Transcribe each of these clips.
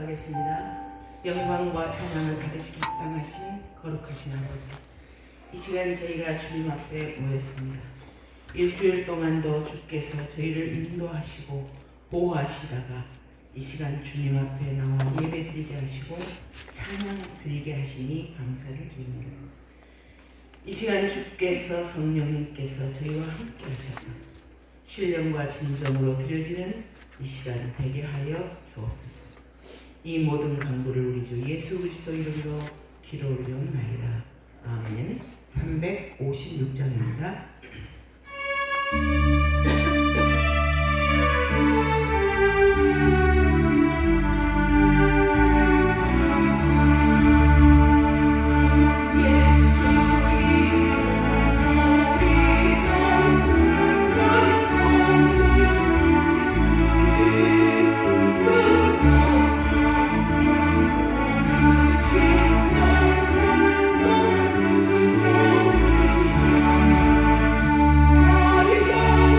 기도하겠습니다. 영광과 찬양을 받으시기 합당하신 거룩하신 아버지, 이 시간 저희가 주님 앞에 모였습니다. 일주일 동안도 주께서 저희를 인도하시고 보호하시다가 이 시간 주님 앞에 나와 예배 드리게 하시고 찬양 드리게 하시니 감사를 드립니다. 이 시간 주께서 성령님께서 저희와 함께 하셔서 신령과 진정으로 드려지는 이 시간 되게 하여 주옵소서. 이 모든 간구를 우리 주 예수 그리스도 이름으로 기도 올려옵나이다. 아멘. 356장입니다. Hallelujah.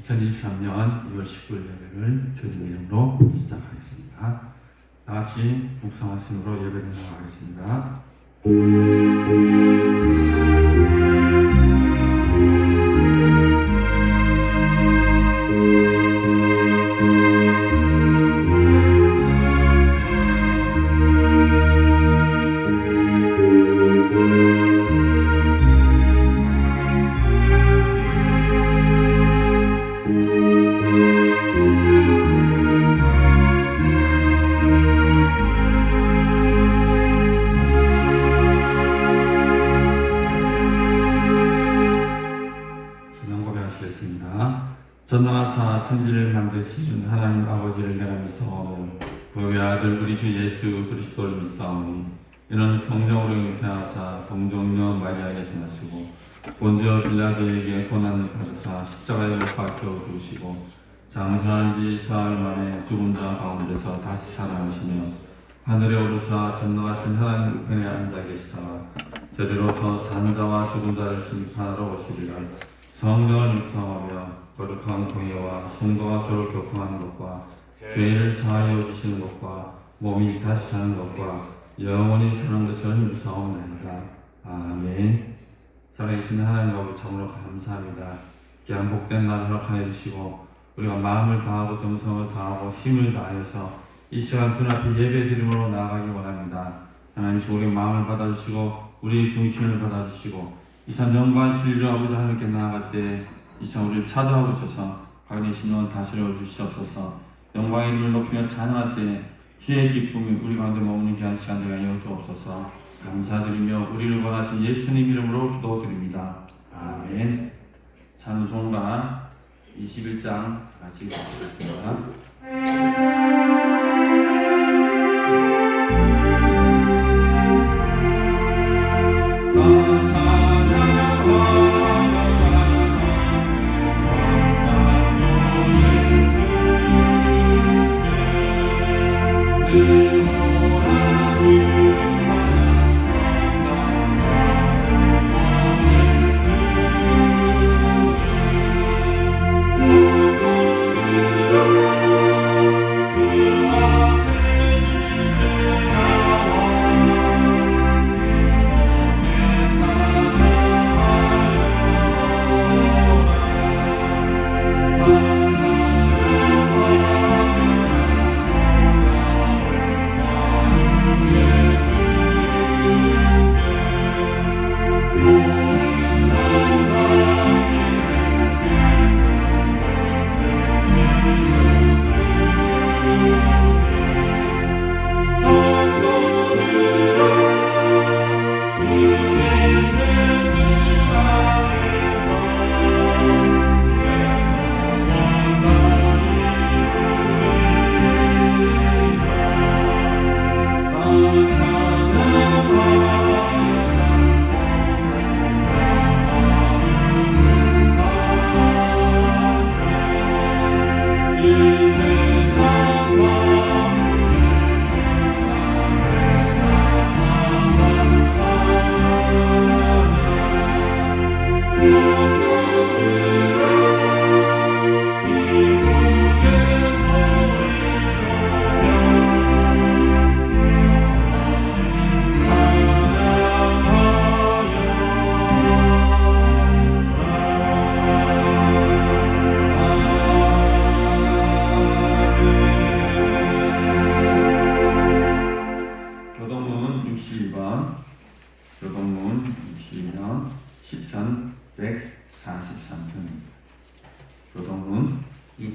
2023년 2월 19일 예배를 주님 이름으로 시작하겠습니다. 다 같이 묵상하심으로 예배를 나가겠습니다. 전능하사 천지를 만드신 하나님 아버지를 내가 믿사오며 그의 아들 우리 주 예수 그리스도를 믿사오니 이는 성령으로 잉태하사 동정녀 마리아에게서 나시고 본디오 빌라도에게 고난을 받으사 십자가에 못 박혀 죽으시고 장사한 지 사흘 만에 죽은 자 가운데서 다시 살아나시며 하늘에 오르사 전능하신 하나님 우편에 앉아 계시다가 저리로서 산자와 죽은 자를 심판하러 오시리라. 성령을 묵상하며 거룩한 공예와 성도와 서로 교통하는 것과 죄를 사하여 주시는 것과 몸이 다시 사는 것과 영원히 사는 것을 묵상하옵나이다. 아멘. 살아계신 하나님 아버지 참으로 감사합니다. 귀한 복된 날 허락하여 주시고 우리가 마음을 다하고 정성을 다하고 힘을 다하여서 이 시간 주 앞에 예배드림으로 나아가기 원합니다. 하나님 우리의 마음을 받아주시고 우리의 중심을 받아주시고 이 산 영광 진리로 아버지 하나님께 나아갈 때 이 시간 우리를 찾아와 주셔서 가운데 신령을 다스려 주시옵소서. 영광의 이름을 높이며 찬양할 때 주의 기쁨이 우리 가운데 머무는 귀한 시간 되게 하여 주옵소서. 감사드리며 우리를 원하신 예수님 이름으로 기도드립니다. 아멘. 찬송가 21장 같이 읽겠습니다. 주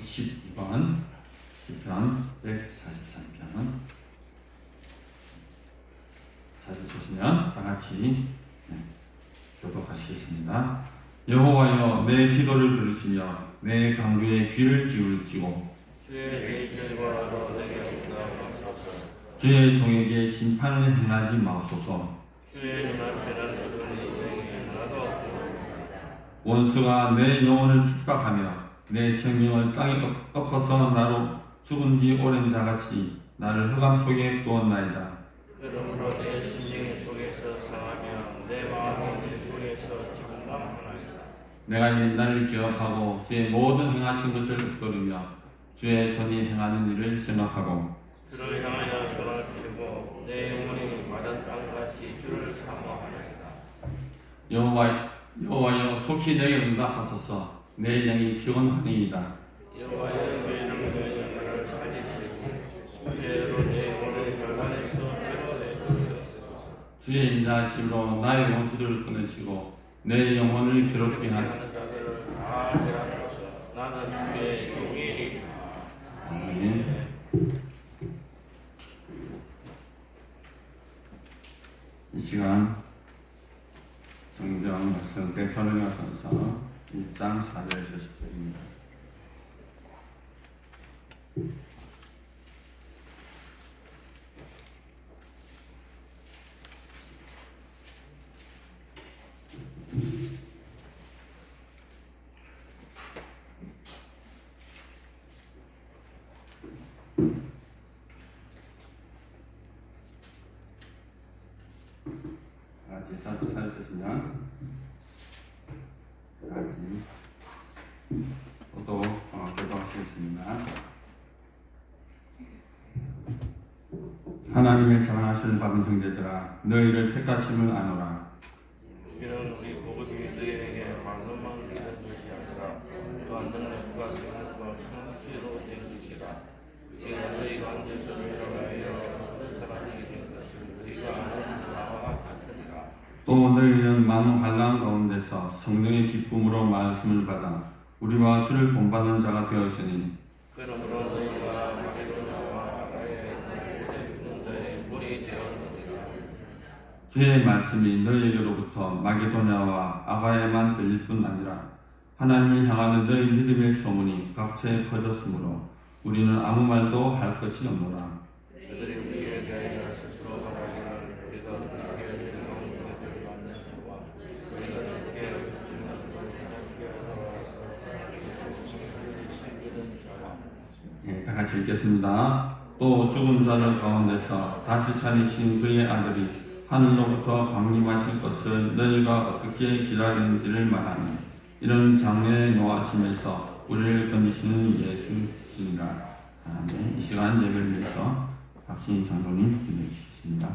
12번 시편 143편 찾으시면 다같이 교독하시겠습니다. 여호와여 내 기도를 들으시며 내 간구에 귀를 기울이시고 주의 계시를 내게 응답하소서. 주의 종에게 심판을 행하지 마소서. 주의 눈앞에는 어두운 인생이 하나도 없나이다. 원수가 내 영혼을 핍박하며 내 생명을 땅에 엎어서 나로 죽은 지 오랜 자같이 나를 흑암 속에 두었나이다. 그러므로 내 심령 속에서 상하며 내 마음이 내 속에서 장담하나이다. 내가 옛날을 기억하고 주의 모든 행하신 것을 읊조리며 주의 손이 행하는 일을 생각하고 주를 향하여 손을 펴고 내 영혼이 마른 땅같이 주를 사모하나이다. 여호와여 속히 내게 응답하소서. 내 영이 피곤하니이다. 여호와여 주의 영혼을 살리시고 주의로 내 영혼을 결단에서 끌어내소서. 주의 인자하심으로 나의 원수들을 끊으시고 내 영혼을 괴롭게 하니 하는 자들을 다 멸하소서. 나는 주의 종이니. 아멘. 이 시간 성경 말씀 데살로니가전서 1장 4절에서 10절입니다. 같이 찾으시면 같이 또 교도하시겠습니다. 하나님의 사랑하시는 받은 형제들아 너희를 택하심을 아노라. 이는 우리 복음이 너희에게 말로만 되는 것이 아니라 또한 능력과 생각과 평지로 된 것이라. 이가 너희 가운데서 일어나여 어떤 사람이 된 것을 너희가 아는 바와 같으리라. 또 너희는 많은 환난 가운데서 성령의 기쁨으로 말씀을 받아 우리와 주를 본받는 자가 되었으니 그러므로 너희가 마게도냐와 아라야에 있는 죽는 자의 물이 되었느니라. 주의 말씀이 너희에게로부터 마게도냐와 아가야에만 들릴 뿐 아니라 하나님을 향하는 너희 믿음의 소문이 각처에 퍼졌으므로 우리는 아무 말도 할 것이 없노라. 그들이 우리에 대하여 스스로 말하기를 우리가 어떻게 영웅을 받는지와 우리가 어떻게 하였으면 어떻게 하여서 다 같이 읽겠습니다. 또 죽은 자들 가운데서 다시 살리신 그의 아들이 하늘로부터 강림하실 것을 너희가 어떻게 기다리는지를 말하니 이런 장래에 노하심에서 우리를 건지시는 예수시니라. 아멘. 이 시간 예배를 위해서 박신희 장로님 기도해 주시겠습니다.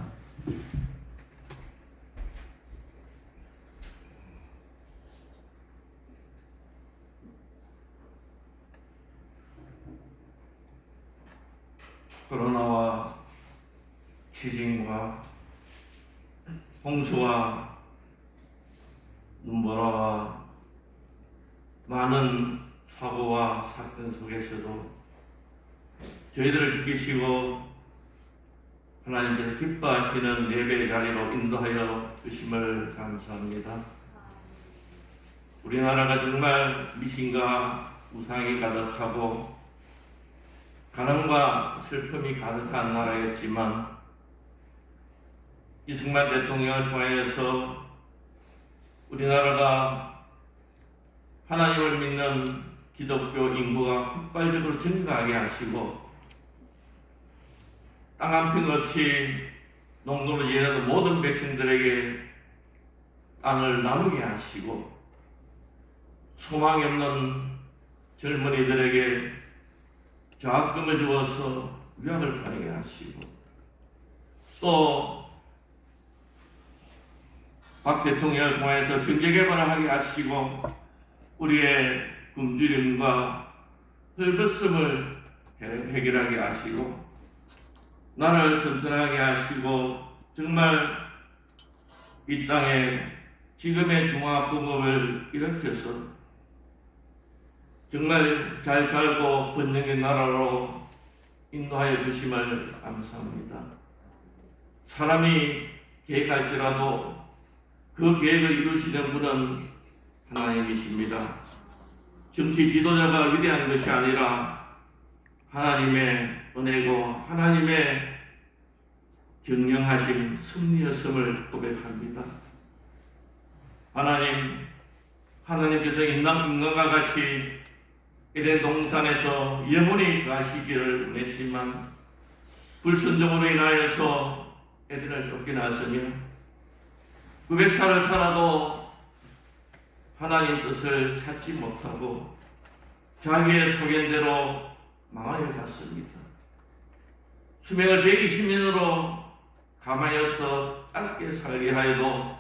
코로나와 지진과 홍수와 눈보라와 많은 사고와 사건 속에서도 저희들을 지키시고 하나님께서 기뻐하시는 예배의 자리로 인도하여 주심을 감사합니다. 우리나라가 정말 미신과 우상이 가득하고 가난과 슬픔이 가득한 나라였지만 이승만 대통령을 통하여서 우리나라가 하나님을 믿는 기독교 인구가 폭발적으로 증가하게 하시고 땅 한 평 없이 농도로 일하는 모든 백성들에게 땅을 나누게 하시고 소망이 없는 젊은이들에게 장학금을 주어서 유학을 가게 하시고 또 박 대통령을 통해서 경제개발을 하게 하시고 우리의 굶주림과 헐벗음을 해결하게 하시고 나라를 튼튼하게 하시고 정말 이 땅에 지금의 중화국업을 일으켜서 정말 잘 살고 번영의 나라로 인도하여 주심을 감사합니다. 사람이 계획할지라도 그 계획을 이루시는 분은 하나님이십니다. 정치 지도자가 위대한 것이 아니라 하나님의 은혜고 하나님의 경영하심 섭리였음을 고백합니다. 하나님께서 인간과 같이 에덴 동산에서 영원히 가시기를 원했지만 불순종으로 인하여서 에덴을 쫓겨났으며 900살을 살아도 하나님 뜻을 찾지 못하고 자기의 소견대로 망하여 갔습니다. 수명을 120년으로 감하여서 짧게 살게 하여도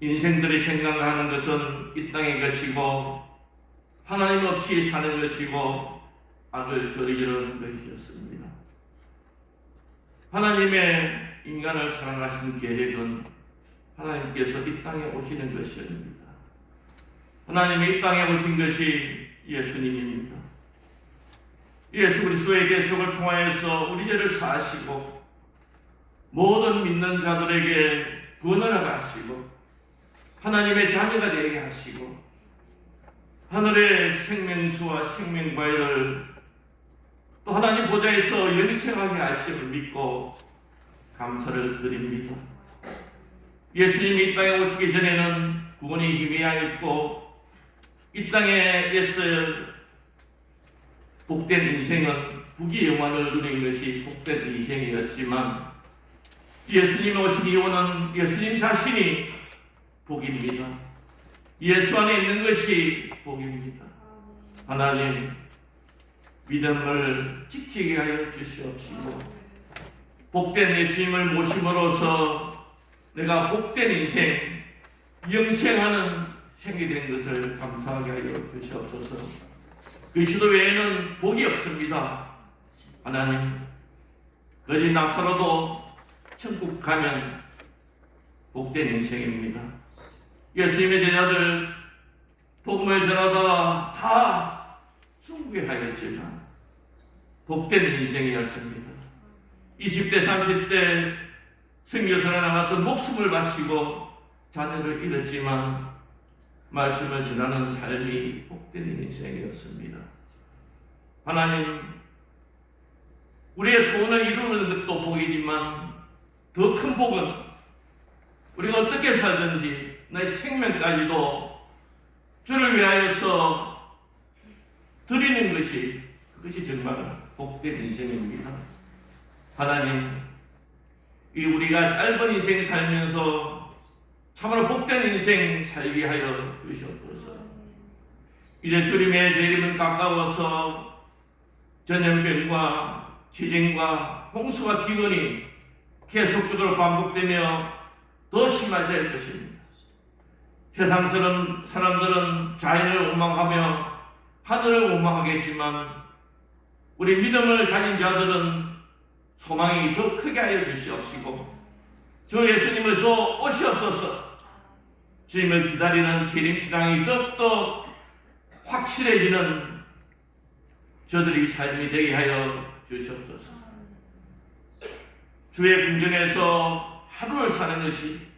인생들이 생각하는 것은 이 땅의 것이고 하나님 없이 사는 것이고 악을 저지르는 것이었습니다. 하나님의 인간을 사랑하신 계획은 하나님께서 이 땅에 오시는 것이었습니다. 하나님이 이 땅에 오신 것이 예수님입니다. 예수 그리스도의 계속을 통하여서 우리 죄를 사하시고 모든 믿는 자들에게 구원을 하시고 하나님의 자녀가 되게 하시고 하늘의 생명수와 생명과일을 또 하나님 보좌에서 영생하게 하심을 믿고 감사를 드립니다. 예수님이 이 땅에 오시기 전에는 구원이 희미하였고 이 땅에서 복된 인생은 부귀 영화를 누린 것이 복된 인생이었지만 예수님 오신 이유는 예수님 자신이 복입니다. 예수 안에 있는 것이 복입니다. 하나님 믿음을 지키게 하여 주시옵시고 복된 예수님을 모심으로써 내가 복된 인생 영생하는 생이 된 것을 감사하게 하여 주시옵소서. 그리스도 외에는 복이 없습니다. 하나님 거짓 낙서로도 천국 가면 복된 인생입니다. 예수님의 제자들 복음을 전하다 다 숭배하였지만 복된 인생이었습니다. 20대 30대 선교사에 나가서 목숨을 바치고 자녀를 잃었지만 말씀을 전하는 삶이 복된 인생이었습니다. 하나님 우리의 소원을 이루는 것도 복이지만 더 큰 복은 우리가 어떻게 살든지 나의 생명까지도 주를 위하여서 드리는 것이 그것이 정말 복된 인생입니다. 하나님 이 우리가 짧은 인생 살면서 참으로 복된 인생 살게 하여 주시옵소서. 이제 주님의 제 이름은 가까워서 전염병과 지진과 홍수와 기근이 계속적으로 반복되며 더 심화될 것입니다. 세상 사람들은 자연을 원망하며 하늘을 원망하겠지만 우리 믿음을 가진 자들은 소망이 더 크게 하여 주시옵시고 주 예수님께서 오시옵소서. 주님을 기다리는 기림신앙이 더욱더 확실해지는 저들이 삶이 되게 하여 주시옵소서. 주의 궁전에서 하루를 사는 것이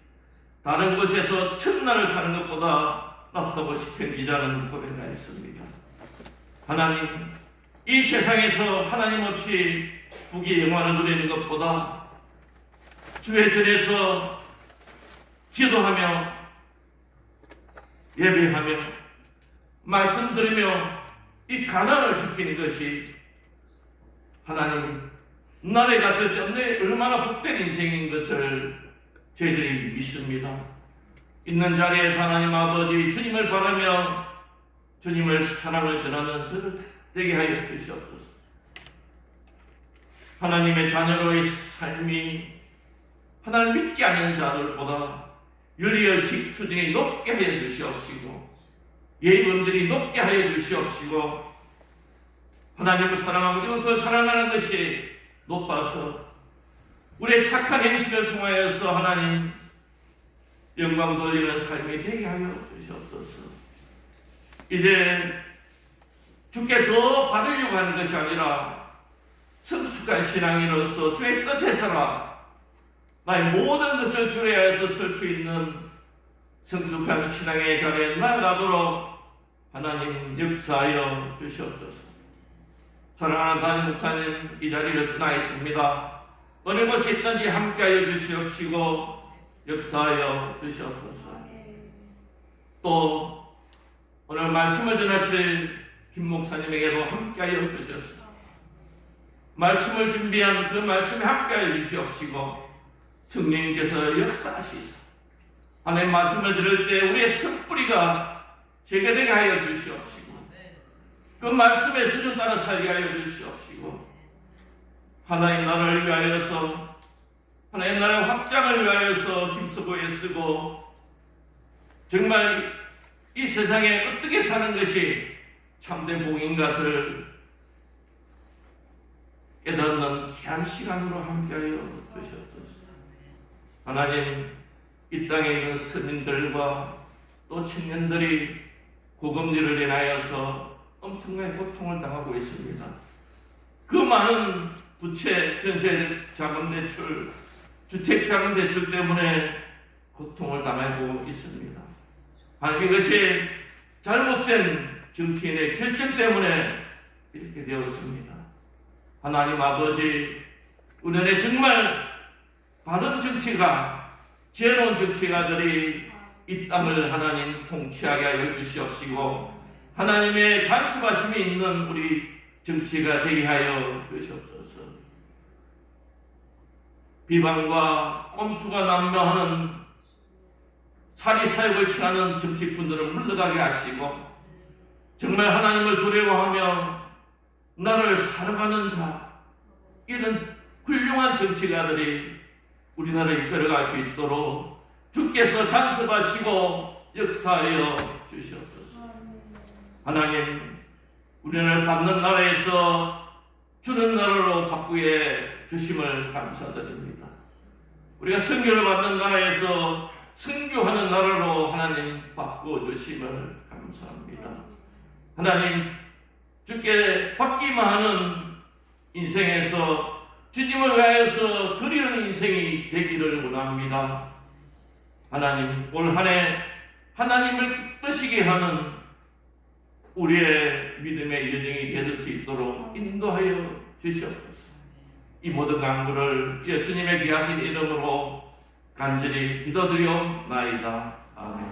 다른 곳에서 첫날을 사는 것보다 낫다고 시편 기자는 고백하였습니다. 하나님 이 세상에서 하나님 없이 부귀 영화를 누리는 것보다 주의 전에서 기도하며 예배하며 말씀 들으며 이 가난을 지키는 것이 하나님 나라에 갔을 때 얼마나 복된 인생인 것을 저희들이 믿습니다. 있는 자리에서 하나님 아버지 주님을 바라며 주님을 사랑을 전하는 저를 되게 하여 주시옵소서. 하나님의 자녀로의 삶이 하나님 믿지 않는 자들보다 윤리의식 수준이 높게 하여 주시옵시고 예의범들이 높게 하여 주시옵시고 하나님을 사랑하고 이웃을 사랑하는 것이 높아서 우리의 착한 행실을 통하여서 하나님 영광 돌리는 삶이 되게 하여 주시옵소서. 이제 주께 더 받으려고 하는 것이 아니라 성숙한 신앙인으로서 주의 뜻에 살아 나의 모든 것을 주에 하여서 설 수 있는 성숙한 신앙의 자리에 나아가도록 하나님 역사하여 주시옵소서. 사랑하는 담임 목사님, 이 자리를 떠나 있습니다. 어느 곳에 있든지 함께하여 주시옵시고 역사하여 주시옵소서. 또 오늘 말씀을 전하실 김 목사님에게도 함께하여 주시옵소서. 말씀을 준비한 그 말씀에 함께하여 주시옵시고 성령님께서 역사하시사 하나님 말씀을 들을 때 우리의 성뿌리가 제거되게 하여 주시옵시고 그 말씀의 수준 따라 살게 하여 주시옵시고 하나님 나라를 위하여서 하나님 나라의 확장을 위하여서 힘쓰고 애쓰고 정말 이 세상에 어떻게 사는 것이 참된 복인 것을 깨닫는 귀한 시간으로 함께하여 주시옵소서. 하나님, 이 땅에 있는 스님들과 또 청년들이 고금리를 인하여서 엄청난 고통을 당하고 있습니다. 그 많은 부채, 전세 자금 대출, 주택 자금 대출 때문에 고통을 당하고 있습니다. 하나님, 이것이 잘못된 정치인의 결정 때문에 이렇게 되었습니다. 하나님 아버지, 우리는 정말 바른 정치가, 지혜로운 정치가들이 이 땅을 하나님 통치하게 하여 주시옵시고 하나님의 간섭하심이 있는 우리 정치가 되게 하여 주시옵소서. 비방과 꼼수가 난무하는 사리사욕을 취하는 정치꾼들을 물러가게 하시고 정말 하나님을 두려워하며 나를 사랑하는 자, 이런 훌륭한 정치가들이 우리나라를 이끌어갈 수 있도록 주께서 간섭하시고 역사하여 주시옵소서. 하나님, 우리나라를 받는 나라에서 주는 나라로 바꾸게 주심을 감사드립니다. 우리가 선교를 받는 나라에서 선교하는 나라로 하나님 바꿔주심을 감사합니다. 하나님, 주께 받기만 하는 인생에서 주님을 위하여서 드리는 인생이 되기를 원합니다. 하나님, 올 한 해 하나님을 기쁘시게 하는 우리의 믿음의 여정이 될 수 있도록 인도하여 주시옵소서. 이 모든 간구를 예수님의 귀하신 이름으로 간절히 기도드리옵나이다. 아멘.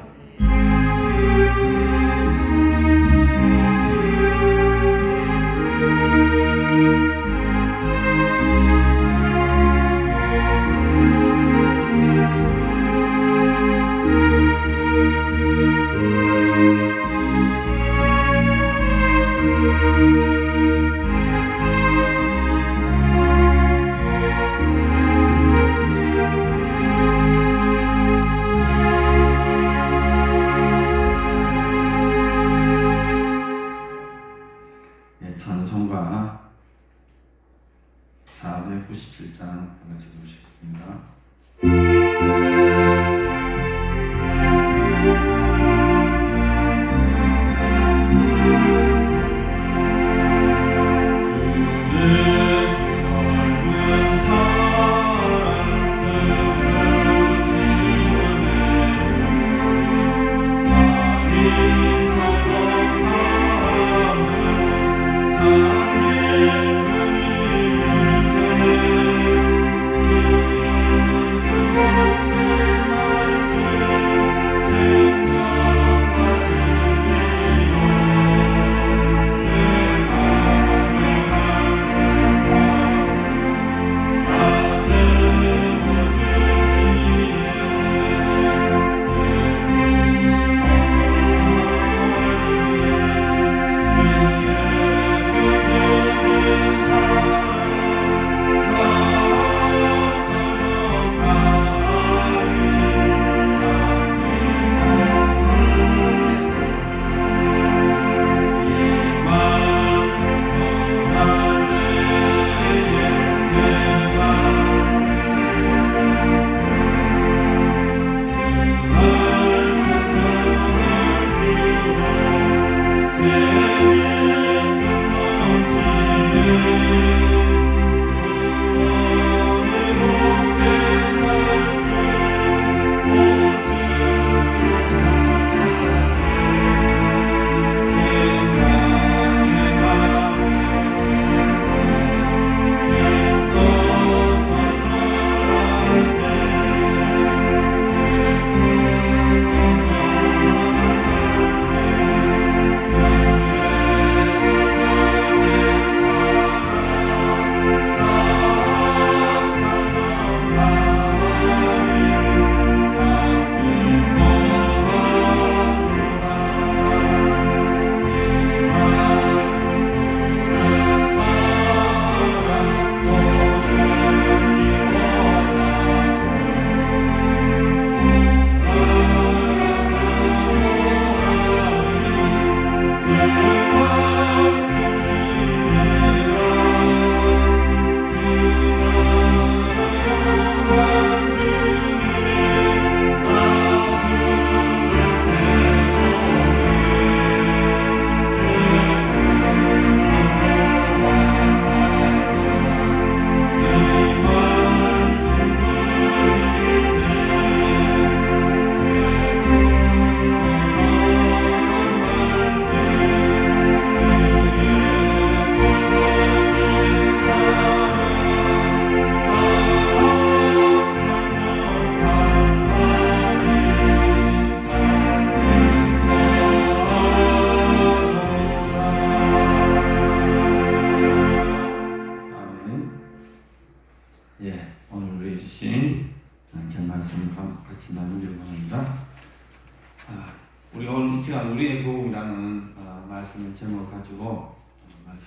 찬송가 497장 같이 보시겠습니다. Thank you.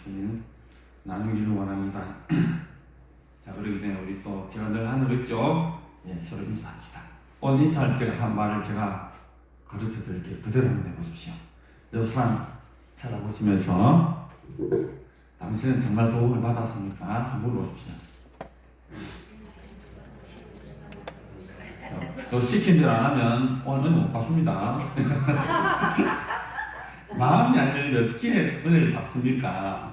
말씀을 나누기를 원합니다. 자, 그러기 전에 우리 또 제가 늘 하는 거 있죠? 예, 서로 인사합시다. 오늘 인사할 제가 한 말을 제가 가르쳐 드릴게요. 그대로 한번 해보십시오. 이 사람 찾아보시면서 당신은 정말 도움을 받았습니까? 한번 물어보십시오. 또 시킨 대로 안 하면 오늘 은혜 못 받습니다. 마음이 안 열리면 어떻게 은혜를 받습니까?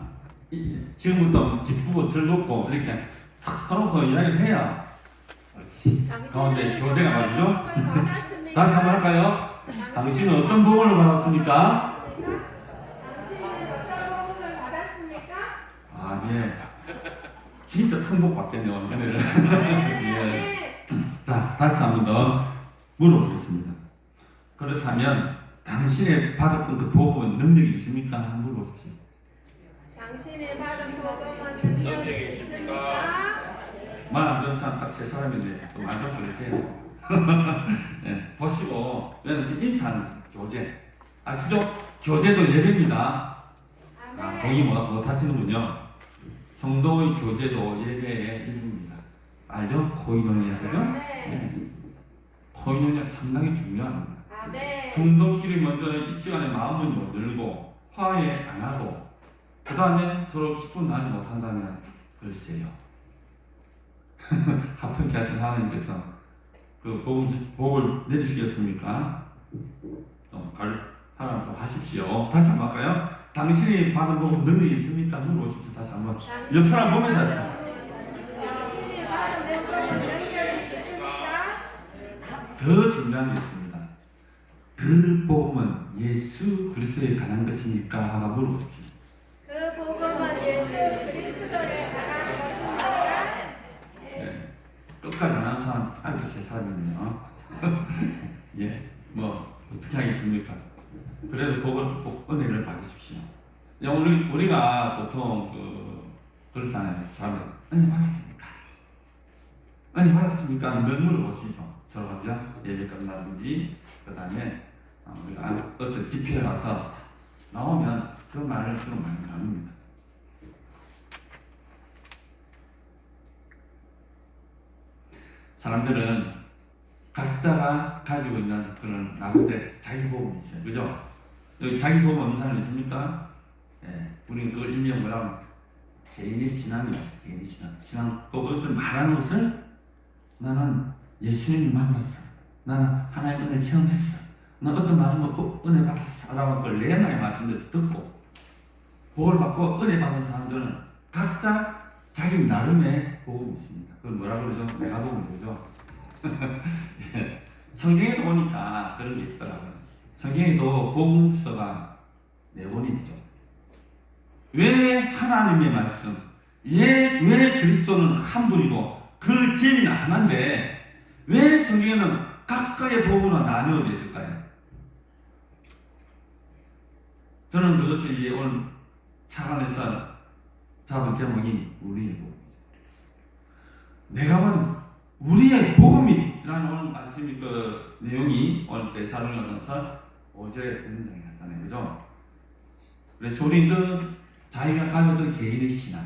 지금부터 기쁘고 즐겁고 이렇게 탁 터놓고 이야기를 해야 그렇지. 가운데 교제가 말이죠. 다시 한번 할까요? 당신은 어떤 복음을 받았습니까? 아, 예. 진짜 큰 복 받겠네요, 은혜를. 예. 자, 다시 한 번 더 물어보겠습니다. 그렇다면 당신의 받았던 그 복음은 능력이 있습니까? 한번 물어보십시오. 당신의 받은 복음은 능력이 있습니까? 말 안 듣는 사람 딱 세 사람인데 또 말 좀 걸리세요. 네, 보시고 왜냐면 인사는 교제 아시죠? 교제도 예배입니다. 아, 동의 못 하시는군요. 성도의 교제도 예배의 일부입니다. 알죠? 코이노니아, 그죠? 네. 코이노니아 상당히 중요합니다. 성도끼리 먼저 이 시간에 마음을 열고 화해 안 하고 그 다음에 서로 기쁜 날이 못한다면 글쎄요. 하필 하신 하나님께서 그 복을 내주시겠습니까? 하나님 좀 하십시오. 다시 한번 할까요? 당신이 받은 복은 능력이 있습니까? 물어보십시오. 다시 한번. 옆 사람 보면서 당신이 받은 복음은 능력이 있습니까? 더 중요한 게 있습니다. 그 복음은 예수 그리스도에 관한 것입니까? 하나 물어보십시오. 그 복음은 예수 그리스도에 관한 것입니까? 네. 끝까지 안 하는 사람 아직도 세 사람이네요. 예, 뭐 어떻게 하겠습니까? 그래도 꼭 은혜를 받으십시오. 우리가 보통 그렇잖아요. 사람들 은혜 받았습니까? 은혜 받았습니까? 늘 물어보시죠. 서로 먼저 예배 끝나든지 그 다음에 우리가 어떤 집회에 가서 나오면 그 말을 좀 많이 나눕니다. 사람들은 각자가 가지고 있는 그런 나름대로 자기 복음이 있어요. 그죠? 여기 자기 복음 없는 사람 있습니까? 예, 우리는 그걸 일명 뭐라고 하면 개인의 신앙이라고 해요. 개인의 신앙. 또 그것을 말하는 것을 나는 예수님을 만났어. 나는 하나님의 은혜를 체험했어. 난 어떤 말씀 먹고 은혜 받았어. 라고 그 레마의 말씀을 듣고 복을 받고 은혜 받은 사람들은 각자 자기 나름의 복음이 있습니다. 그걸 뭐라고 그러죠? 내가 복음이죠. 예. 성경에도 보니까 그런 게 있더라고요. 성경에도 복음서가 4권이 있죠. 왜 하나님의 말씀, 왜 그리스도는 한 분이고 그 진리는 하나인데 왜 성경에는 각각의 복음으로 나뉘어져 있을까요? 저는 그것을 이제 오늘 차관에서 잡은 제목이 우리의 복음이죠. 내가 받은 우리의 복음이라는 오늘 말씀이 그 내용이 오늘 데살로니가전서 5절에 등장하잖아요. 그죠? 그래서 우리 그 자기가 가졌던 개인의 신앙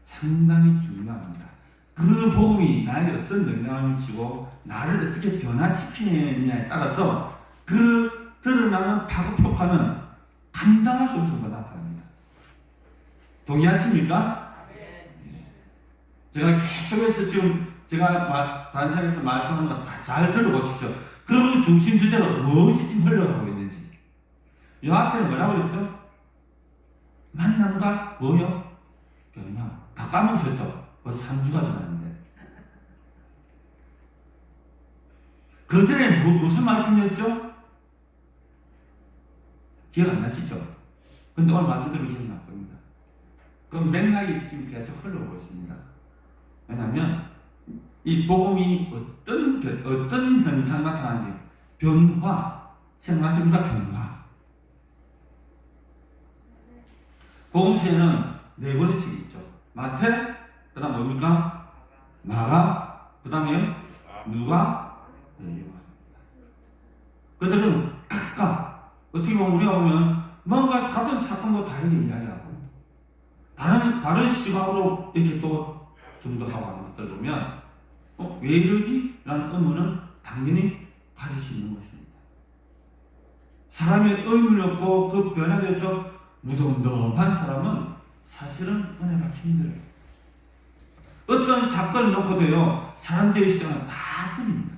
상당히 중요합니다. 그 복음이 나에게 어떤 영향을 미치고 나를 어떻게 변화시키느냐에 따라서 그 드러나는 파급 효과는 감당할 수 없는 거 나타납니다. 동의하십니까? 제가 계속해서 지금 제가 단상에서 말씀하는 거 다 잘 들어보십시오. 그 중심 주제가 무엇이 지금 흘러가고 있는지. 이 앞에는 뭐라고 그랬죠? 만남과 뭐요? 변화. 다 까먹으셨죠? 벌써 3주가 지났는데. 그 전에 무슨 말씀이었죠? 기억 안 나시죠? 근데 오늘 말씀 들으면 기억날 겁니다. 그 맥락이 지금 계속 흘러오고 있습니다. 왜냐하면 이 복음이 어떤 현상 나타나는지 변화, 생각하십니까? 변화. 복음서에는 4권의 책이 있죠. 마태, 그 다음 뭡니까? 마가, 그 다음에 누가? 요한. 그들은 각각 어떻게 보면 우리가 보면 뭔가 같은 사건도 다르게 이야기하고 다른 시각으로 이렇게 또 전도하고 하는 것들 보면 왜 이러지? 라는 의문은 당연히 가질 수 있는 것입니다. 사람의 의문이 없고 그 변화돼서 무덤덤한 사람은 사실은 은혜 받기 힘들어요. 어떤 사건을 놓고도요, 사람들의 시선은 다 틀립니다.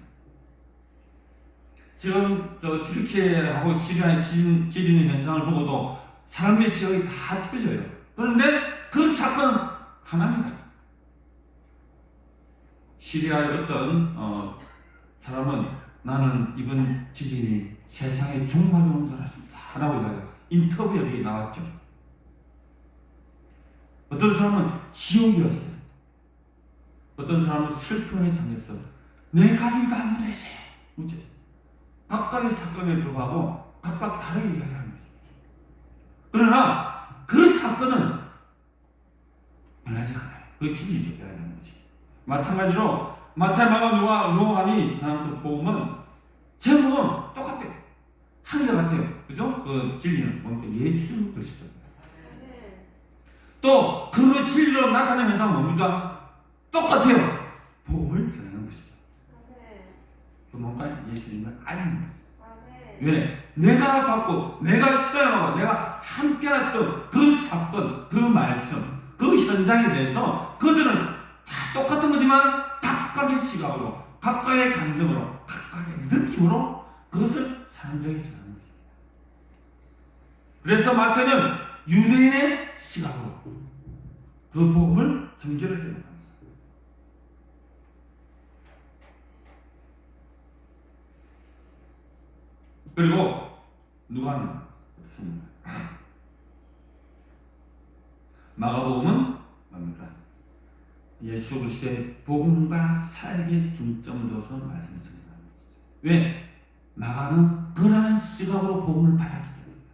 지금 튀르키예하고 시리아의 지리는 현상을 보고도 사람들의 시각이 다 틀려요. 그런데 그 사건은 하나입니다. 시리아의 어떤 사람은 나는 이번 지진이 세상의 종말이 온 줄 알았습니다 라고 인터뷰에 여기 나왔죠. 어떤 사람은 지옥이었어요. 어떤 사람은 슬픔에 잠겼어. 내 가족이 다 무대했어요. 문제. 각각의 사건에 불구하고 각각 다르게 이야기하는 것입니다. 그러나 그 사건은 변하지 않아요. 그 진리죠. 변하는 것이. 마찬가지로 마태, 마가, 누가, 요한이 전한 그 복음은 제목은 똑같아요. 한결같아요. 그죠? 그 진리는 뭡니까? 예수 그리스도입니다. 또 그 진리로 나타나는 현상은 뭡니까? 똑같아요. 복음을 전하는 것이죠. 그 뭔가 예수님을 아는 것이죠. 왜? 내가 받고 내가 체험하고 내가 함께했던 그 사건, 그 말씀, 그 현장에 대해서 그들은 다 똑같은 거지만 각각의 시각으로, 각각의 감정으로, 각각의 느낌으로 그것을 사람들에게 전하는 것입니다. 그래서 마태는 유대인의 시각으로 그 복음을 전개를 해야 합니다. 그리고 누가는 어떻습니까? 마가복음은 뭡니까? 예수 그리스도의 복음과 살기에 중점을 둬서 말씀을 전하는 것이죠. 왜? 마가는 그러한 시각으로 복음을 받았기 때문입니다.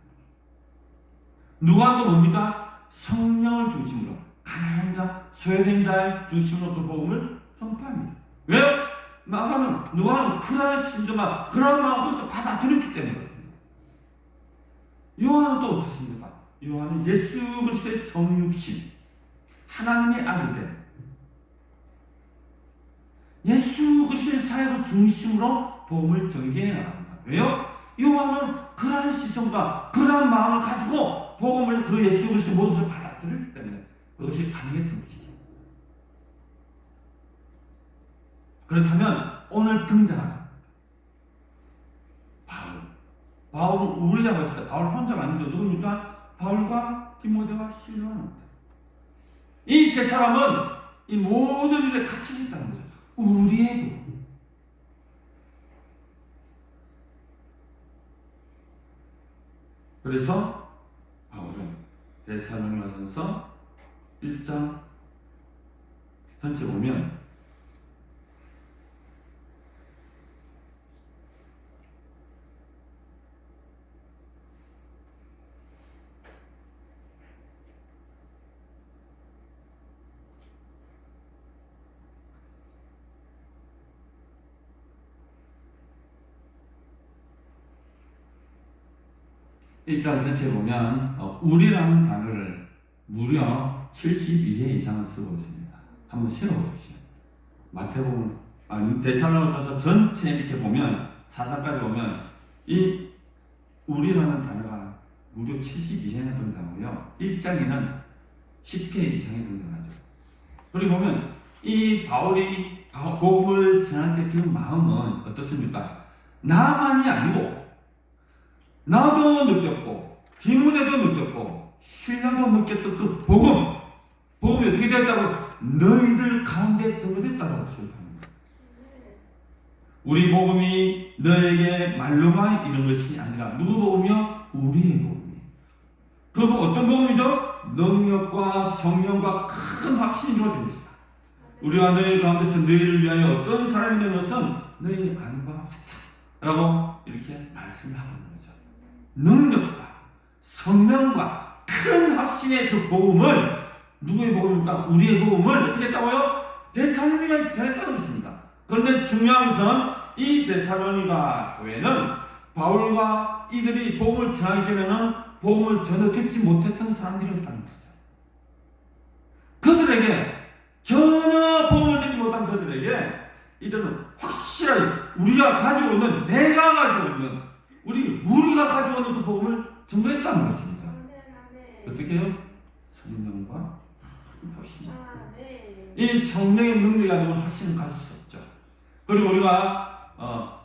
누가도 뭡니까? 성령을 중심으로 가난한 자, 소외된 자의 중심으로 그 복음을 전파합니다. 왜요? 마가는 누가는 그러한 심정과 그러한 마음을 벌써 받아들였기 때문에. 요한은 또 어떻습니까? 요한은 예수 그리스도의 성육신, 하나님의 아들 된 예수 그리스도의 사역을 중심으로 복음을 전개해 나갑니다. 왜요? 요한은 그러한 시선과 그러한 마음을 가지고 복음을 그 예수 그리스도의 모든 것을 받아들였기 때문에 그것이 가능했던 것이죠. 그렇다면 오늘 등장하는 바울은 우리라고 했을 때 바울 혼자가 아닌데 누굽니까? 바울과 디모데와 실로입니다. 이 세 사람은 이 모든 일에 같이 있다는 거죠. 우리의 복음. 그래서 바울은 데살로니가전서 1장 전체 보면 1장 전체에 보면 우리라는 단어를 무려 72회 이상을 쓰고 있습니다. 한번 실어보십시오. 마태복음, 데살로니가전서 전체 이렇게 보면 4장까지 보면 이 우리라는 단어가 무려 72회나 등장하고요. 1장에는 10회 이상이 등장하죠. 그리고 보면 이 바울이 복음을 전할 때 그 마음은 어떻습니까? 나만이 아니고 나도 느꼈고 디모데도 느꼈고 신라도 느꼈던 그 복음이 어떻게 됐다고? 너희들 가운데 전거됐다고 생각합니다. 우리 복음이 너에게 말로만 이런 것이 아니라 누구 복음이요? 우리의 복음이에요. 그 어떤 복음이죠? 능력과 성령과 큰 확신이 이루어집니다. 우리가 너희 가운데서 너희를 위하여 어떤 사람이 되는 것은 너희 안과 같다 라고 이렇게 말씀하고 있는 거죠. 능력과 성령과 큰 확신의 그 복음을 누구의 복음입니까? 우리의 복음을 어떻게 했다고요? 데살로니가에 전했다는 것입니다. 그런데 중요한 것은 이 데살로니가 교회는 바울과 이들이 복음을 전하기 전에는 복음을 전혀 듣지 못했던 사람들이었다는 것이죠. 이들은 확실하게 우리가 가지고 있는, 내가 가지고 있는, 우리가 가지고 있는 그 복음을 전도했다는 것입니다. 어떻게 해요? 성령과 확신. 이 성령의 능력이 아니면 확신을 가질 수 없죠. 그리고 우리가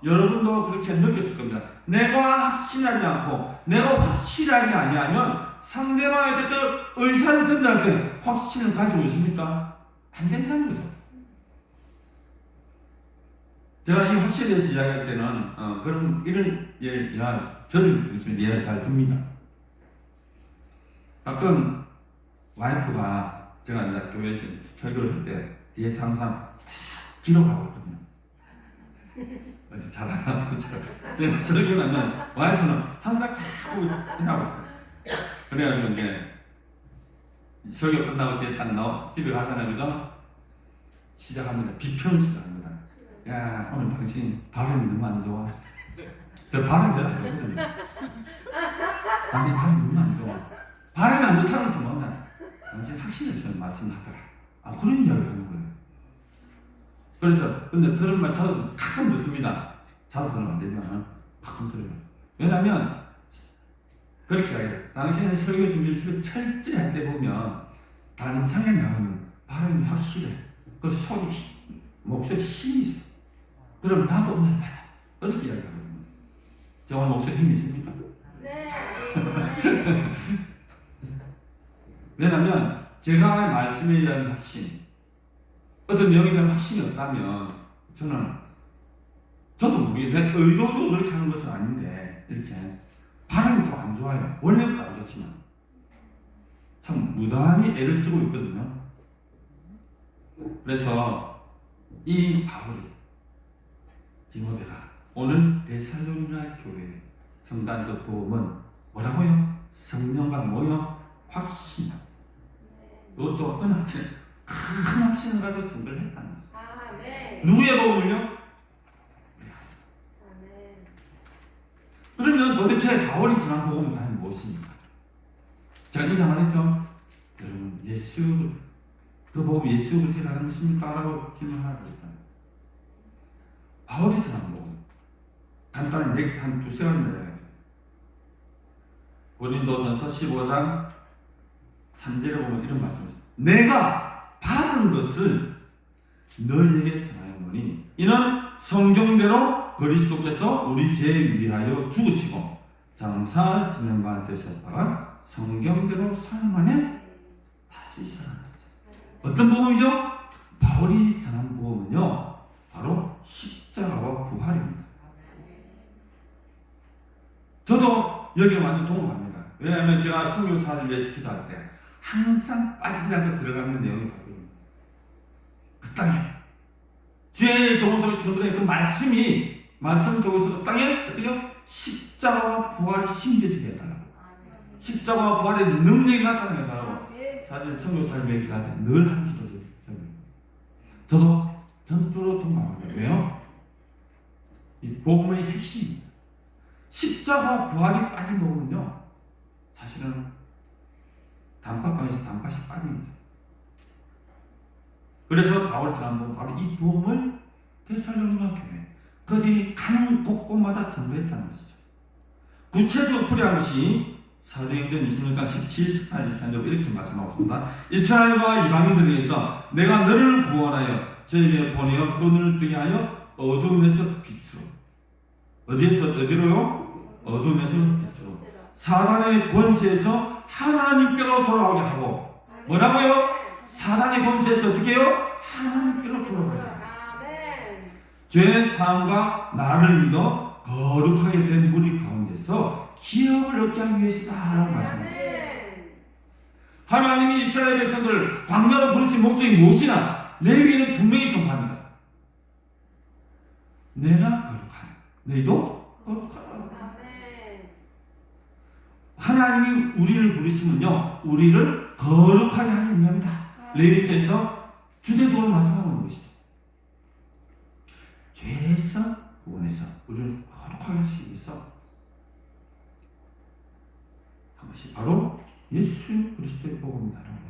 여러분도 그렇게 느꼈을 겁니다. 내가 확신하지 않고 내가 확실하지 아니하면 상대방에 대해서 의사를 전달할 때 확신을 가지고 있습니까? 안 된다는 거죠. 제가 이 확신에 대해서 이야기할 때는 그런 이런 저를 중심으로 예를 잘 듭니다. 가끔 와이프가 제가 이제 교회에서 설교를 할 때 뒤에서 항상 다 기록하고 있거든요. 어디 잘 안 하고 제가 설교를 하면 와이프는 항상 다 하고 있어요. 그래가지고 이제 설교 끝나고 뒤에 딱 나와 집에 가잖아요, 그죠? 시작합니다. 비평을 시작합니다. 야, 오늘 당신 발음이 너무 안 좋아. 저 발음이 잘 안 좋거든요. 당신 발음이 너무 안 좋아. 발음이 안 좋다는 것은 뭐냐? 당신 확신을 저는 말씀하더라. 그런 이야기를 하는 거예요. 그래서 근데 들은 말 저도 가끔 듣습니다. 자주 들으면 안 되지만 가끔 들어요. 왜냐하면 그렇게 이야기해요. 당신은 설교 준비를 철저히 할 때 보면 단상에 나가면 발음이 확실해. 그래서 속이 목소리 힘이 있어. 그럼 나도 오늘 받아. 그렇게 이야기하거든요. 저 오늘 목소리 힘이 있습니까? 네. 왜냐하면 제가 말씀에 대한 확신, 어떤 내용에 대한 확신이 없다면 저도 모르게 의도적으로 그렇게 하는 것은 아닌데 이렇게 발음이 좀 안 좋아요. 원래부터 안 좋지만 참 무단히 애를 쓰고 있거든요. 그래서 이 바울이 디모데가 오늘 데살로니가 교회 성단의 도움은 뭐라고요? 성령과 뭐요? 확신. 그것도 어떤 확신? 큰 확신을 가지고 준비를 했다는 것입니다. 누구의 복음을요? 그러면 도대체 바울이 전한 복음이 과연 무엇입니까? 제가 이 장을 했죠. 여러분, 그 복음 예수 그리스도를 하는 것입니까? 라고 질문하라고 했잖아요. 바울이 전한 복음 간단히 한 두세 가지만 이야기해요. 고린도전서 15장 3절에 보면 이런 말씀이에요. 내가 받은 것을 너희에게 전하노니 이는 성경대로 그리스도께서 우리 죄 위하여 죽으시고 장사 지낸 바 되셨다가 성경대로 사흘만에 다시 살아났죠. 어떤 복음이죠? 바울이 전한 복음은요 바로 십자가와 부활입니다. 저도 여기에 완전 동감합니다. 왜냐하면 제가 선교사를 위해서 기도할 때 항상 빠지지 않고 들어가는 내용이 바뀝니다. 그 땅에 주의 종들이 주들의 그 말씀을 통해서 땅에 어떻게 십자가와 부활이 심겨지게 해달라고, 십자가와 부활의 능력이 나타나게 해달라고 사실 선교사를 기도할 때 늘 하는 기도죠. 저도 전적으로 동감합니다. 왜요? 이 복음의 핵심입니다. 십자가와 부활이 빠진 복음은요 사실은 단팥빵에서 단팥이 빠진 거죠. 그래서 바울이 전한 복음, 바로 이 복음을 데살로니가 교회 그들이 가는 곳곳마다 전도했다는 것이죠. 구체적으로 풀이한 것이 사도행전 26장 17, 18, 20절 이렇게 말씀하고 있습니다. 이스라엘과 이방인들을 위해서 내가 너를 구원하여 저에게 보내어 그 눈을 뜨게 하여 어둠에서 빛으로, 어디로요? 어둠에서 빛으로, 사단의 권세에서 하나님께로 돌아오게 하고, 뭐라고요? 사단의 권세에서 어떻게 해요? 하나님께로 돌아오게 하고, 죄 사함과 나를 믿어 거룩하게 된 무리 가운데서 기업을 얻게 하기 위해서다라고 말씀합니다. 하나님이 이스라엘 백성들을 광야로 부르신 목적이 무엇이나 레위기는 분명히 선포합니다. 내가 거룩하라, 너희도 거룩하라. 하나님이 우리를 부르시면요 우리를 거룩하게 하는 겁니다. 레위기에서 주제적으로 말씀하고 있는 것이죠. 죄에서 구원해서 우리를 거룩하게 하시기 위해서 한 것이 바로 예수 그리스도의 복음이라는 거예요.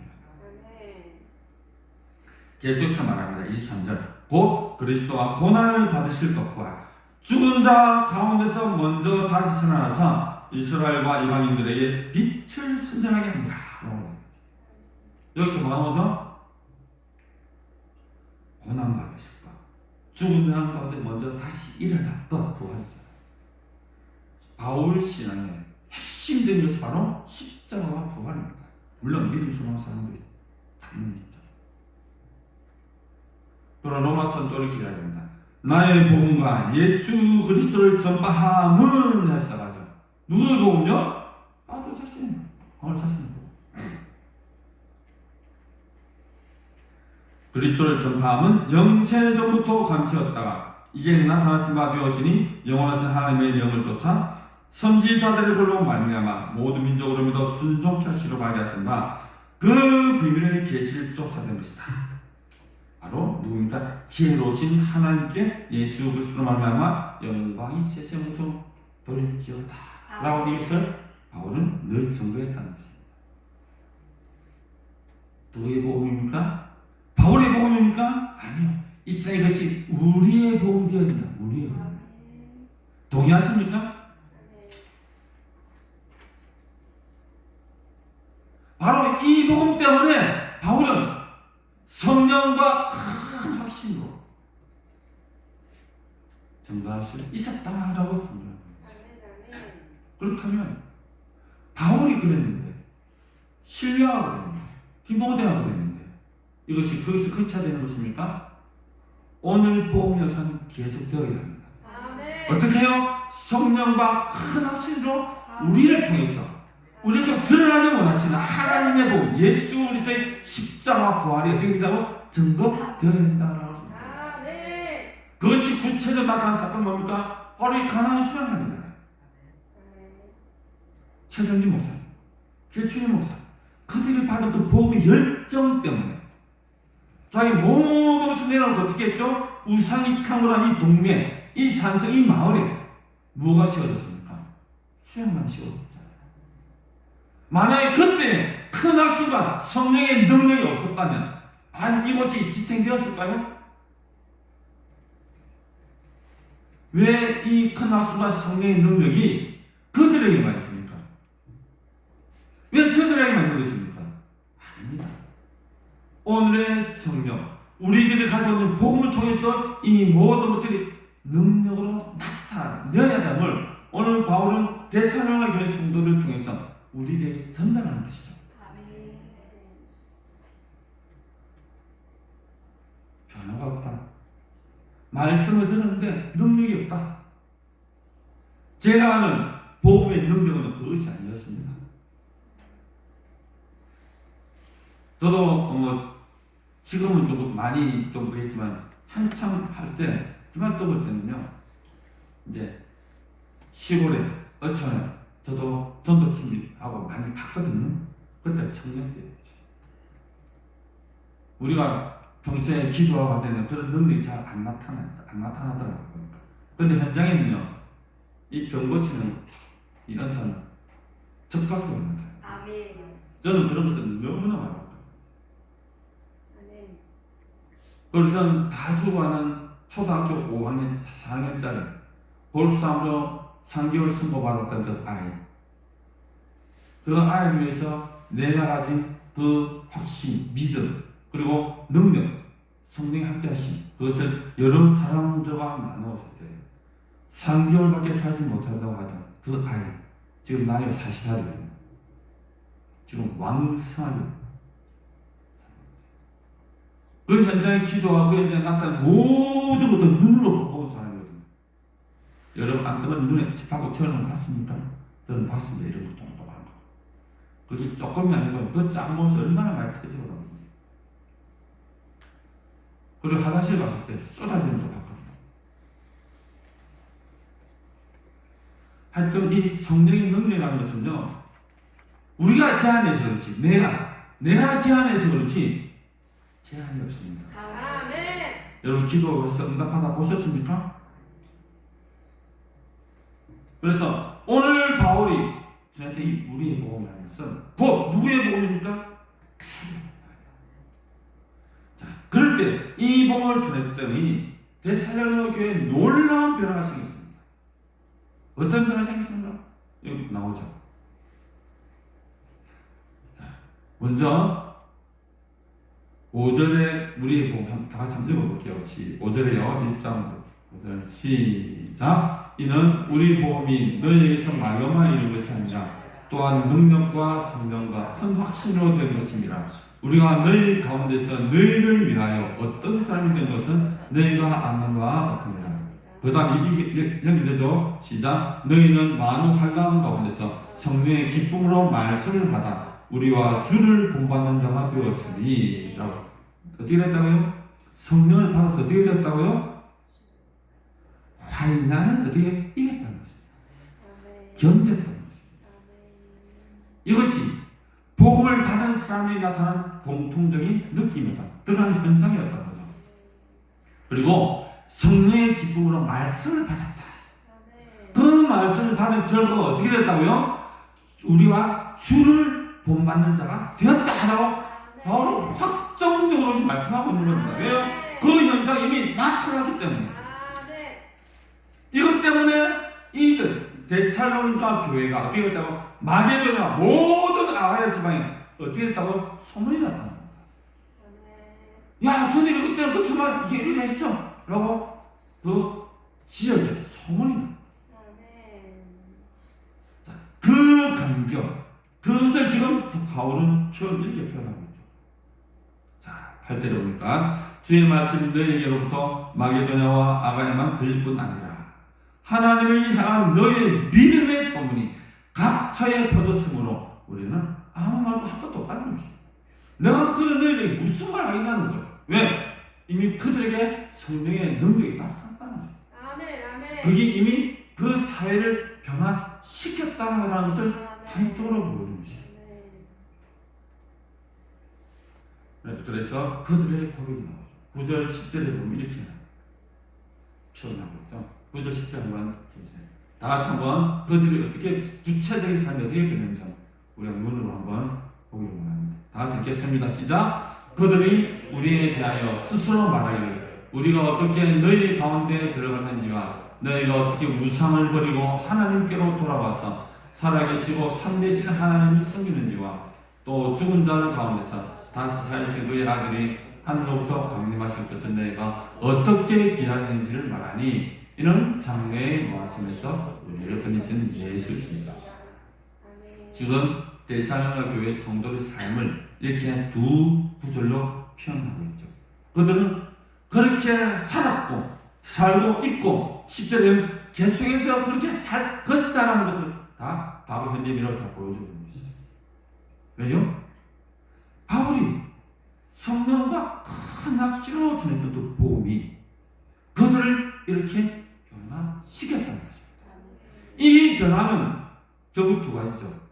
계속해서 말합니다. 23절. 곧 그리스도와 고난을 받으실 것과 죽은 자 가운데서 먼저 다시 살아나서 이스라엘과 이방인들에게 빛을 선전하게 하니라. 여기서 뭐가 나오죠? 고난 받으실 것, 죽은 자 가운데 먼저 다시 일어났던 부활이죠. 바울 신앙의 핵심적인 것이 바로 십자가와 부활입니다. 물론 믿음 소망 사람들이 당연히 있죠. 그러나 로마서는 또 이렇게 이야기합니다. 나의 복음과 예수 그리스도를 전파함은 하시다가죠. 누구의 복음요? 바울 자신, 바울 자신의 복음. 그리스도를 전파함은 영세전부터 감추었다가 이제 나타나신 바 되어지니 영원하신 하나님의 영을 쫓아 선지자들을 걸로 말미암아 모든 민족으로 믿어 순종케 하시려 발휘하신 바 그 비밀의 계시를 쫓아낸 것이다. 바로 누구입니까? 지혜로우신 하나님께 예수 그리스도로 말미암아 영광이 세세부터 돌릴지어다 라고 이것을 바울은 늘 증거했다는 것입니다. 누구의 복음입니까? 바울의 복음입니까? 아니요. 이 세상에 이것이 우리의 복음이 되어야 된다. 우리의 복음. 동의하십니까? 바로 이 복음 때문에 바울은 성령과 큰 확신으로 증거할 수 있었다라고 증거합니다. 그렇다면 바울이 그랬는데, 신뢰하고 그랬는데, 디모데하고 그랬는데 이것이 거기서 그쳐야 되는 것입니까? 오늘 복음 역사는 계속되어야 합니다. 어떻게 해요? 성령과 큰 확신으로 우리를 통해서 우리가 드러나게 원하시는 하나님의 복음, 예수 그리스도의 십자가 부활이 어떻게 된다고? 증거되어야 된다고 합니다. 그것이 구체적으로 나타난 사건은 뭡니까? 바로 이 가나안 수양함이잖아요. 최정진 목사, 개춘희 목사, 그들이 받은 그 복음의 열정 때문에 자기 모든 것을 내놓고 어떻게 했죠? 우상이 탕물한 이 동네, 이 산성, 이 마을에 뭐가 씌워졌습니까? 수양만 씌워졌잖아요. 만약에 그때 큰 학수가 성령의 능력이 없었다면 과연 이것이 지탱되었을까요? 왜 이 큰 학수가 성령의 능력이 그들에게만 있습니까? 왜 저들에게만 있는 것입니까? 아닙니다. 오늘의 성령, 우리들이 가지고 있는 복음을 통해서 이 모든 것들이 능력으로 나타내야 됨을 오늘 바울은 데살로니가 교회 성도들을 통해서 우리에게 전달하는 것이죠. 변화가 없다. 말씀을 듣는데 능력이 없다. 제가 아는 복음의 능력은 그것이 아니었습니다. 저도 지금은 조금 많이 좀 그랬지만 한참 할 때 주말 떠볼 때는요, 이제 시골에 어촌에 저도 전도팀하고 많이 갔거든요. 그때 청년 때였죠. 우리가 평소에 기도하고 할 때는 그런 능력이 잘 안 나타나더라고요. 그런데 현장에는요, 이 병 고치는 이 은사는 적극적으로 나타나요. 저는 그런 것을 너무나 많이 봤거든요. 그래서 저는 다 죽어가는 초등학교 5학년, 4학년짜리 볼수암으로 3개월 선고받았던 그 아이, 그 아이를 위해서 내가 가진 그 확신, 믿음, 그리고 능력, 성령이 함께 하신 그것을 여러 사람들과 나누었을 때 3개월밖에 살지 못한다고 하던 그 아이, 지금 나이가 40살이거든요. 지금 왕성하게 그 현장에 기도와 그 현장에 나타난 모든 것도 눈으로 보고 사람이거든요. 여러분 안 뜨면 눈에 tip하고 튀어나온 거 봤습니까? 저는 봤습니다. 이런 거 똑똑한 거. 그게 조금이 아니고 그 짠 몸에서 얼마나 많이 터지더라고요. 그리고 화장실 갔을 때 쏟아지는 거 봤거든요. 하여튼 이 성령의 능력이라는 것은요, 우리가 제한해서 그렇지, 내가 제한해서 그렇지 제한이 없습니다. 여러분 기도해서 응답 받아 보셨습니까? 그래서 오늘 바울이 저한테 이 우리의 복음이라는 것은 곧 누구의 복음입니까? 자, 그럴 그럴 때 이 복음을 전했더니 데살로니가 교회에 놀라운 변화가 생겼습니다. 어떤 변화가 생겼습니까? 여기 나오죠. 자, 먼저 5절에 우리의 복음 다 같이 한번 읽어볼게요. 5절에요. 1장 5절 시작. 이는 우리 복음이 너희에게서 말로만 이룬 것이 아니라 또한 능력과 성령과 큰 확신으로 된 것입니다. 우리가 너희 가운데서 너희를 위하여 어떤 사람이 된 것은 너희가 아는 바와 같으니라. 그 다음 연결되죠. 시작. 너희는 많은 환난 가운데서 성령의 기쁨으로 말씀을 받아 우리와 주를 본받는 자가 되었으니 라고. 어떻게 됐다고요? 성령을 받아서 어떻게 됐다고요? 환난을 어떻게 이겼다는 것입니다. 견뎠다는 것입니다. 이것이 복음을 받은 사람이 나타난 공통적인 느낌이다. 드러난 현상이었다는 거죠. 그리고 성령의 기쁨으로 말씀을 받았다. 그 말씀을 받은 결과가 어떻게 됐다고요? 우리와 주를 본받는 자가 되었다라고 바로 확정적으로 말씀하고 있는 겁니다. 왜요? 그 현상이 이미 나타났기 때문에. 이것 때문에 이들 데살로니가 교회가 어떻게 됐다고? 마게도냐 모든 아가야 지방에 어떻게 됐다고? 소문이 났다는 겁니다. 야, 저들이 그때는 그렇게만 이게 이렇게 했어 라고 그 지역에 소문이 났다. 자, 그 감격, 그것을 지금 바울은 이렇게 표현하고 있죠. 자, 8절에 보니까 주의 말씀이 너희에게로부터 마게도냐와 아가야만 들릴 뿐 아니라 하나님을 향한 너희의 믿음의 소문이 각처에 퍼졌으므로 우리는 아무 말도 할 것도 없다는 것입니다. 내가 그 너희에게 무슨 말 하겠다는 거죠. 왜? 이미 그들에게 성령의 능력이 나타났다는 거죠. 그게 이미 그 사회를 변화시켰다는 것을 단적으로 보여주는 것이죠. 그래서 그들의 고백이 나오죠. 9절 10절에 보면 이렇게 표현하고 있죠. 9절 10절 한번 보세요. 다 같이 한번 그들이 어떻게 구체적인 삶이 어떻게 되는지 우리가 눈으로 한번 보기를 원합니다. 다 같이 읽겠습니다. 시작. 그들이 우리에 대하여 스스로 말하기를 우리가 어떻게 너희 가운데 들어갔는지와 너희가 어떻게 우상을 버리고 하나님께로 돌아와서 살아계시고 참되신 하나님을 섬기는지와 또 죽은 자들 가운데서 다시 살리신 그의 아들이 하늘로부터 강림하실 것을 너희가 어떻게 기다리는지를 말하니 이는 장래의 말씀에서 우리를 건지신 예수입니다. 지금 데살로니가 교회 성도의 삶을 이렇게 두 구절로 표현하고 있죠. 그들은 그렇게 살았고 살고 있고 10절에는 계속해서 그렇게 살 것이라는 것을 다 바로 현재 미래로 다 보여주는 것이죠. 왜요? 바울이 성령과 큰 확신으로 전했던 그 복음이 그들을 이렇게 변화시켰다는 것입니다. 이 변화는 결국 두 가지죠.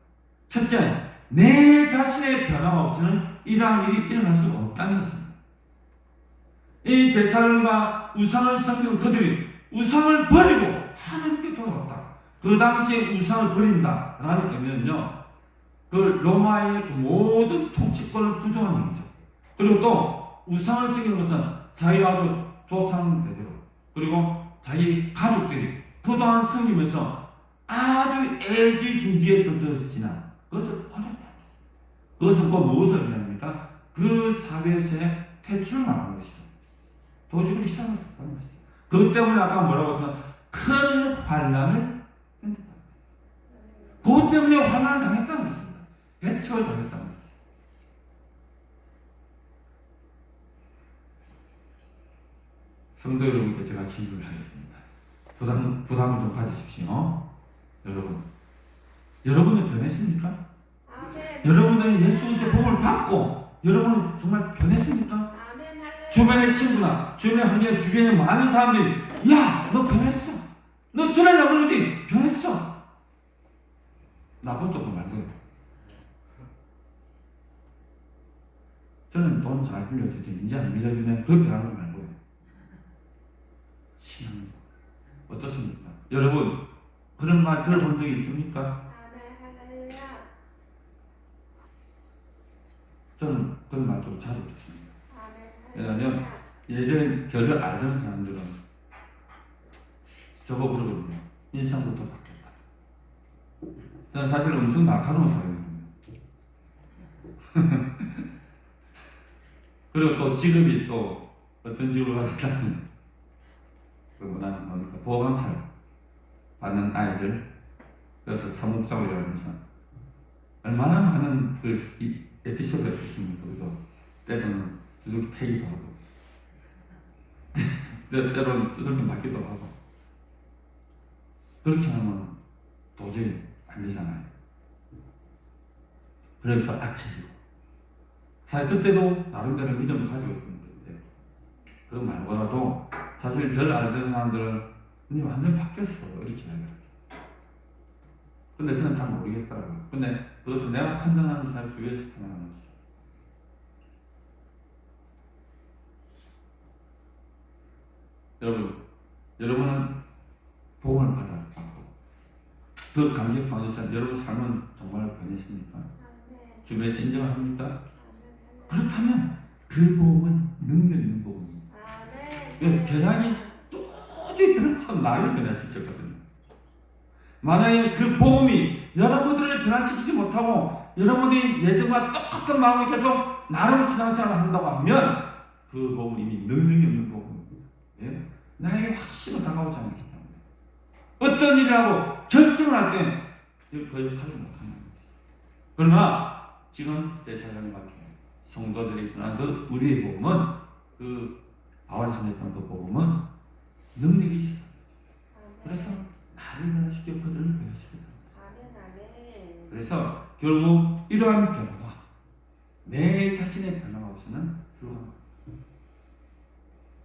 첫째, 내 자신의 변화가 없이는 이러한 일이 일어날 수가 없다는 것입니다. 이 데살로니가 우상을 섬기는 그들이 우상을 버리고 하나님께 돌아왔다. 그 당시에 우상을 버린다라는 의미는요, 그 로마의 그 모든 통치권을 부정하는 얘기죠. 그리고 또 우상을 섬기는 것은 자기 아주 조상 대대로 그리고 자기 가족들이 그동안 섬기면서 아주 애지중지했던 그 신앙, 그것을 버렸다는 것입니다. 그것은 꼭 무엇을 의미합니까? 그 사회에서 퇴출을 말하는 것이죠. 도저히 그렇게 살아갈 수 없다는 것이죠. 그것 때문에 아까 뭐라고 했으면 큰 환난을 생겼다는 것입니다. 그것 때문에 환난을 당했다는 것입니다. 배척을 당했다는 것입니다. 성도 여러분께 제가 질문을 하겠습니다. 부담을 좀 가지십시오. 여러분은 변했습니까? 여러분들은 예수의 복음을 받고 여러분은 정말 변했습니까? 주변의 친구나 주변의 환경, 주변의 많은 사람들이 야, 너 변했어. 너 전에 나보는데 변했어. 나쁜 쪽도 말고요. 저는 돈 잘 빌려줄 때 이제 안 빌려주면 그 변하는 거 말고요. 신앙 어떻습니까? 여러분 그런 말 들어본 적이 있습니까? 저는 그런 말 좀 자주 듣습니다. 왜냐하면 예전에 저를 알던 사람들은 저거 그러거든요. 인상부터 바뀌었다. 저는 사실 엄청 날카로운 사람이거든요. 그리고 또 직업이 또 어떤 직업을 가졌다면 뭡니까? 보호감찰 받는 아이들, 그래서 사목장이라면서 얼마나 많은 그 에피소드가 있습니까? 그래서 때로는 두들겨 패기도 하고 때로는 두들겨 맞기도 하고 그렇게 하면 도저히 안 되잖아요. 그래서 악해지고 사실 그때도 나름대로 믿음을 가지고 있던 건데 그거 말고라도 사실 저를 알던 사람들은 니 완전 바뀌었어 이렇게 이야기하죠. 근데 저는 잘 모르겠더라고요. 근데 그것은 내가 판단하는 잘 주위에서 판단하는 것이 여러분은 복음을 받고 그 감격 가운데서 여러분 삶은 정말 변했습니까? 주변에서 인정을 합니까? 그렇다면 그 복음은 능력 있는 복음입니다. 변하기 도저히 변화가 나를 변화시켰거든요. 만약에 그 복음이 여러분들을 변화시키지 못하고 여러분이 예전과 똑같은 마음을 계속 나름 신앙생활을 한다고 하면 그 복음은 이미 능력이 없는 복음입니다. 예? 나에게 확신을 다가오지 않기 때문에 어떤 일을 하고 결정을 할 때 거역하지 못하는 것입니다. 그러나 지금 대사장님 같은 성도들이 전한 그 우리의 복음은 그 바울이 전했던 그 복음은 능력이 있습니다. 그래서 나를 변화시켜 그들을 변화시킨다. 그래서 결국 이러한 변화가 내 자신의 변화가 없이는 불가합니다.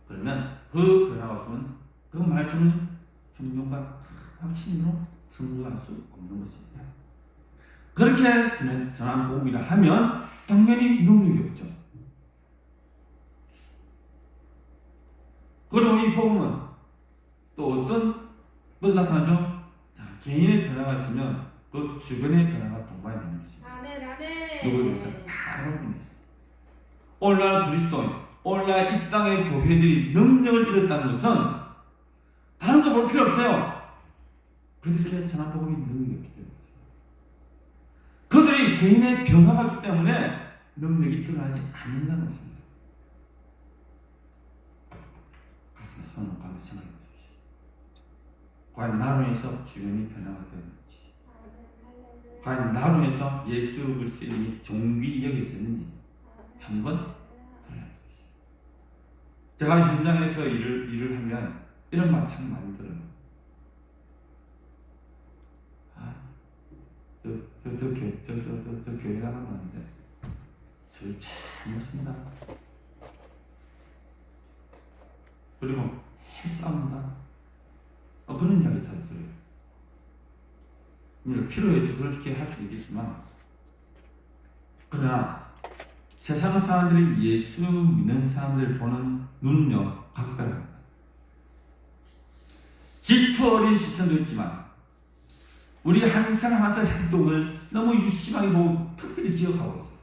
그러면 그 변화가 없으면 그 말씀은 성령과 확신으로 승부할 수 없는 것입니다. 그렇게 전한 복음이라 하면 당연히 능력이 없죠. 그리고 이 복음은 또 어떤 걸 나타나죠? 자, 개인의 변화가 있으면 그 주변의 변화가 동반이 되는 것입니다. 누구를 위해서? 바로 인해서. 오늘날 그리스도인, 오늘날 이 땅의 교회들이 능력을 잃었다는 것은 다른 거 볼 필요 없어요. 그들에게 전한 복음이 능력이 없기 때문입니다. 그들이 개인의 변화가 있기 때문에 능력이 드러나지 않는다는 것입니다. 가슴에 손을 얹고 생각해 보십시오. 과연 나로 인해서 주변이 변화가 되었는지, 과연 나로 인해서 예수 그리스도의 종기 여겨졌는지 한번 돌아보십시오. 제가 현장에서 일을 하면 이런 말 참 많이 들어요. 저 교회 나가는데 참 멋있습니다. 그리고 해싸움다. 그런 이야기 잘 들어요. 필요해서 그렇게 할 수 있겠지만, 그러나 세상 사람들이 예수 믿는 사람들을 보는 눈은요 각별합니다. 질투 어린 시선도 있지만 우리 한 사람 한 사람 행동을 너무 유심하게 보고 특별히 기억하고 있어요.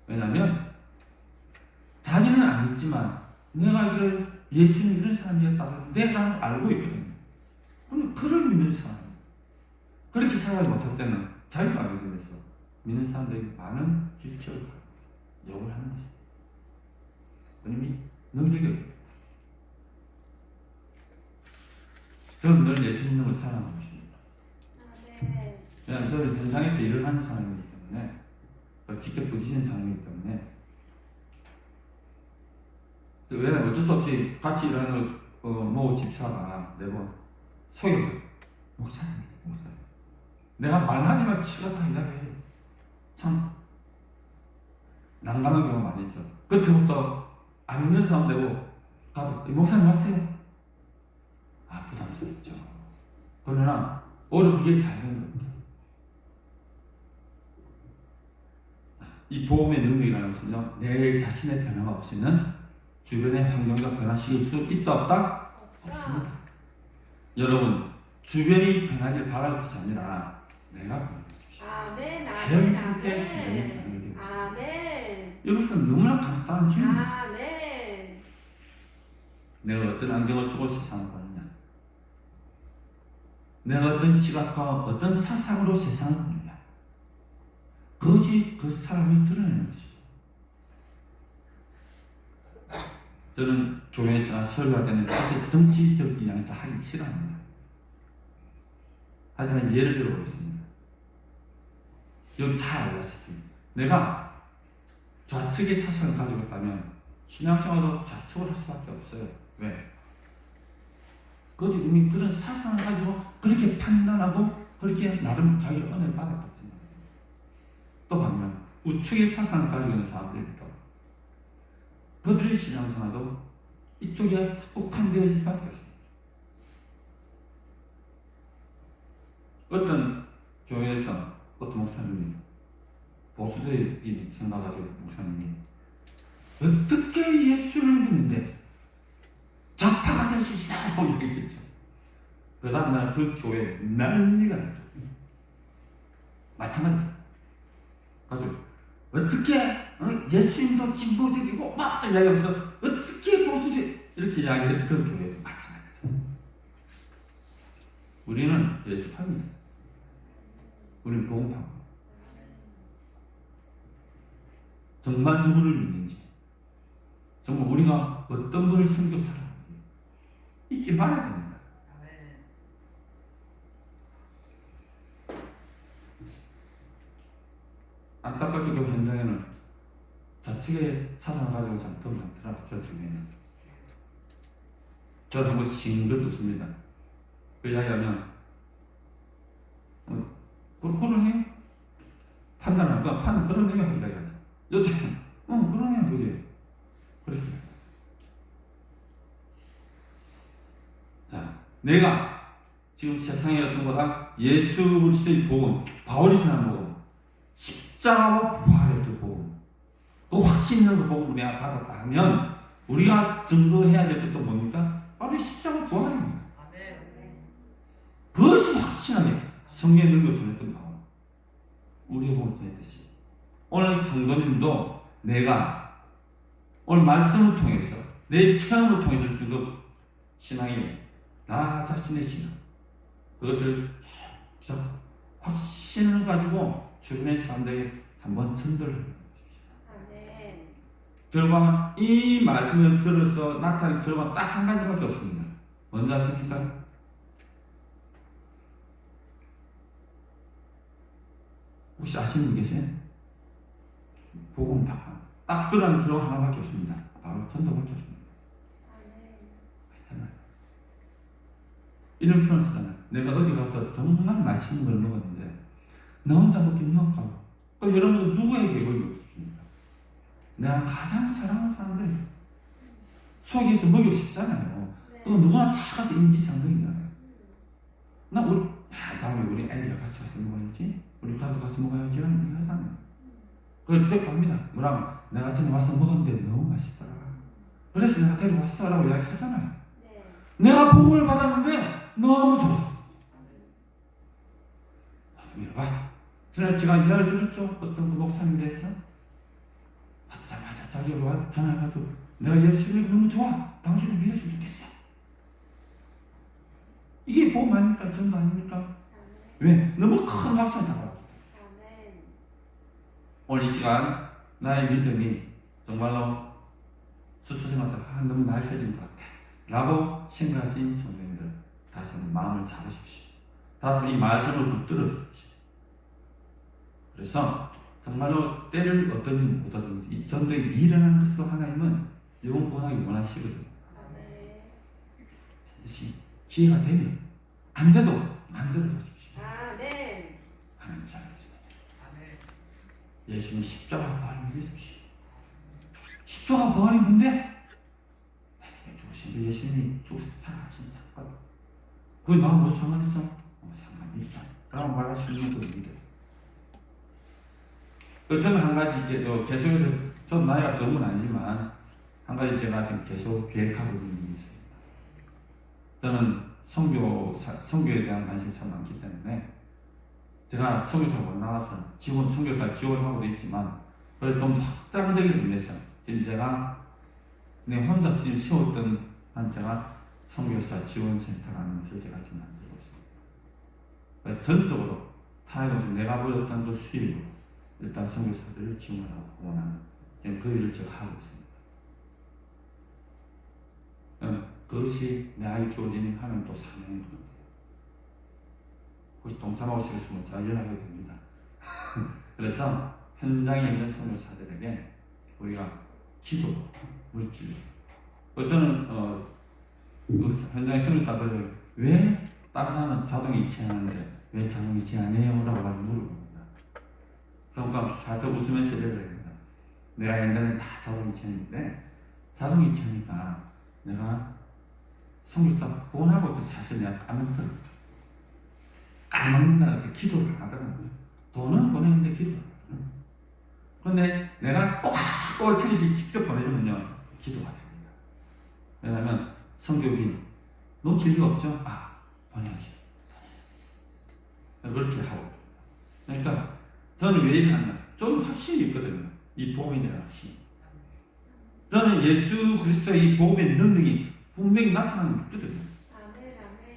왜냐하면 자기는 안 믿지만 내가 알기를 예수는 이런 사람이었다고 내가 알고 있거든요. 그럼 그를 믿는 사람, 그렇게 생각을 못할 때는 자기가 알게 되면서 믿는 사람들이 많은 질책을 하고 욕을 하는 것입니다. 왜냐면 능력이 없어요. 저는 늘 예수 믿는 걸 자랑하고 있습니다. 왜냐하면 저는 현장에서 일을 하는 사람이기 때문에, 직접 부딪히는 사람이기 때문에, 왜냐하면 어쩔 수 없이 같이 일하는 모 집사가 매번 소개를, 목사님. 내가 말하지만 지가 다 이야기해. 참 난감한 경우가 많이 있죠. 그때부터 안 믿는 사람 되고 가서 목사님 왔어요. 부담스럽죠. 그러나 오히려 그게 잘 되는 겁니다. 이 복음의 능력이라는 것은요, 내 자신의 변화가 없이는 주변의 환경과 변화시킬 수 있다 없다? 없습니다. 여러분, 주변이 변하길 바랄 것이 아니라 내가 변하십시오. 자연스럽게 주변이 변하게 됩니다. 이것은 너무나 간단한 질문입니다. 아멘. 내가 어떤 안경을 쓰고 세상을 보느냐? 내가 어떤 시각과 어떤 사상으로 세상을 보느냐? 그것이 그 사람이 드러내는 것이죠. 저는 교회에서 설교할 때는 진짜 정치적 이야기 하기 싫어합니다. 하지만 예를 들어보겠습니다. 여기 잘 알다시피 내가 좌측의 사상을 가지고 있다면 신앙생활도 좌측을 할 수밖에 없어요. 왜? 그들이 이미 그런 사상을 가지고 그렇게 판단하고 그렇게 나름 자기 은혜를 받았거든요. 또 반면 우측의 사상을 가지고 있는 사람들입니다. 그들의 신앙생활도 이쪽에 국한되어질 수밖에 없습니다. 어떤 교회에서 어떤 목사님이 보수적인 생각 가지고 목사님이 어떻게 예수를 믿는데 좌파가 될 수 있냐고 얘기했죠. 그 다음날 그 교회에 난리가 났죠. 마찬가지죠. 가지고 어떻게 예수님도 진보적이고 막 이야기하면서 어떻게 보수적 이렇게 이야기했던 그 교회도 마찬가지죠. 우리는 예수파입니다. 우리는 복음파입니다. 정말 누구를 믿는지, 정말 우리가 어떤 분을 섬겨 살아가는지 잊지 말아야 됩니다. 안타깝게도 현장에는 좌측의 사상을 가지고 있는 사람이 많더라. 저 중에는 저는 한번 싱긋 웃습니다. 그 이야기하면 그러네? 판단할까? 그러네 하고 이야기하죠. 요즘 그러네 그지? 그렇게 자, 내가 지금 세상에 어떤 거다 예수 그리스도의 복음, 바울이 전한 복음, 십자가와 부활의 그 복음, 그 확신 있는 그 복음을 내가 받았다 하면 우리가 증거해야 될 것도 뭡니까? 바로 십자가 부활입니다. 그것이 확신하게 성경에 능력을 바울, 우리의 복음을 전했듯이 오늘 성도님도 내가 오늘 말씀을 통해서 내 체험을 통해서 준 그 신앙이 나 자신의 신앙, 그것을 확신을 가지고 주변의 사람들에게 한번 전달을 아멘. 결과 이 말씀을 들어서 나타낸 결과는 딱 한 가지밖에 없습니다. 뭔지 아십니까? 혹시 아시는 분 계세요? 복음 딱 들어가는 결과 하나밖에 없습니다. 바로 전도밖에 없습니다. 했잖아요. 이런 표현을 쓰잖아요. 내가 어디 가서 정말 맛있는 걸 먹었는데 나 혼자 먹기 먹고 그럼 여러분들 누구에게 먹이고 싶습니까? 내가 가장 사랑하는 사람들 속에서 먹이고 싶잖아요. 또 누구나 다 인지상정이잖아요. 나 우리 다음에 우리 애들이랑 같이 가서 먹어야지, 우리 다도 같이 먹어야지 라는 얘기 하잖아요. 그걸 또 갑니다. 뭐라면 내가 전에 와서 먹었는데 너무 맛있더라, 그래서 내가 데려왔어 라고 이야기 하잖아요. 내가 복음을 받았는데 너무 좋아. 봐, 전에 제가 이야기를 들었죠. 어떤 그 목사님 대해서 받자마자 자기가 전화해가지고 내가 예수를 너무 좋아, 당신을 믿어주면 좋겠어. 이게 복음 아닙니까? 전도 아닙니까? 왜? 너무 큰 박수를 받았기 때문에. 오늘 이 시간 나의 믿음이 정말로 스스로한테 너무 날려진 것 같아 라고 생각하신 성도님들, 다시 한번 마음을 잡으십시오. 다시 이 말씀을 붙들어 주십시오. 그래서 정말로 때를 어떤 못하든지 이 전도에 일어나는 것으로 하나님은 영혼 구원하기 원하시거든요. 반드시 기회가 되면 안 돼도 만들어 주십시오. 하나님 잘하겠습니다. 예수님 십자가 부활을 믿으십시오. 십자가 부활이 뭔데? 예수님이 죽으셔서 살아가신 사건, 그게 나하고 무슨 상관 있어? 상관 있어 라고 말하시는 그 믿음. 저는 한 가지 이제 계속해서, 저는 나이가 적은 건 아니지만 한 가지 제가 지금 계속 계획하고 있는 일이 있습니다. 저는 선교에 대한 관심이 참 많기 때문에 제가 선교사 못 나가서 선교사 지원하고도 있지만 그래서 좀 확장적인 의미에서 지금 제가 내 혼자 지금 세웠던 한 제가 선교사 지원센터라는 것을 제가 지금 만들고 있습니다. 그래서 전적으로 타이거에서 내가 벌였던 그 수입으로 일단 선교사들을 지원하고 후원하는 지금 그 일을 제가 하고 있습니다. 그것이 내가 주어진 하면 또 사명인 겁니다. 혹시 동참하고 싶으시면 제가 연락해도 됩니다. 그래서 현장에 있는 선교사들에게 우리가 기도, 물질. 저는 그 현장의 선교사들을 왜 다른 사람은 자동이 이체하는데 왜 자동이 이체 안 해요? 라고 물어봅니다. 그러니까 살짝 웃으면서 얘기를 합니다. 내가 옛날에 다 자동 이체했는데 자동 이체니까 내가 선교사 후원하고 사실 내가 까먹는다 해서 기도를 안 하더라고요. 돈은 보내는데 기도를 안 하더라고요. 그런데 내가 꼭 책임지 직접 보내주면요 기도가 됩니다. 왜냐하면 선교빈 놓칠 리가 없죠. 보내야지. 그렇게 하고. 그러니까 저는 왜 이러냐면 좀 확신이 있거든요. 이 복음에 대한 확신. 저는 예수 그리스도의 이 복음의 능력이 분명히 나타나는 게 있거든요. 아멘, 아멘.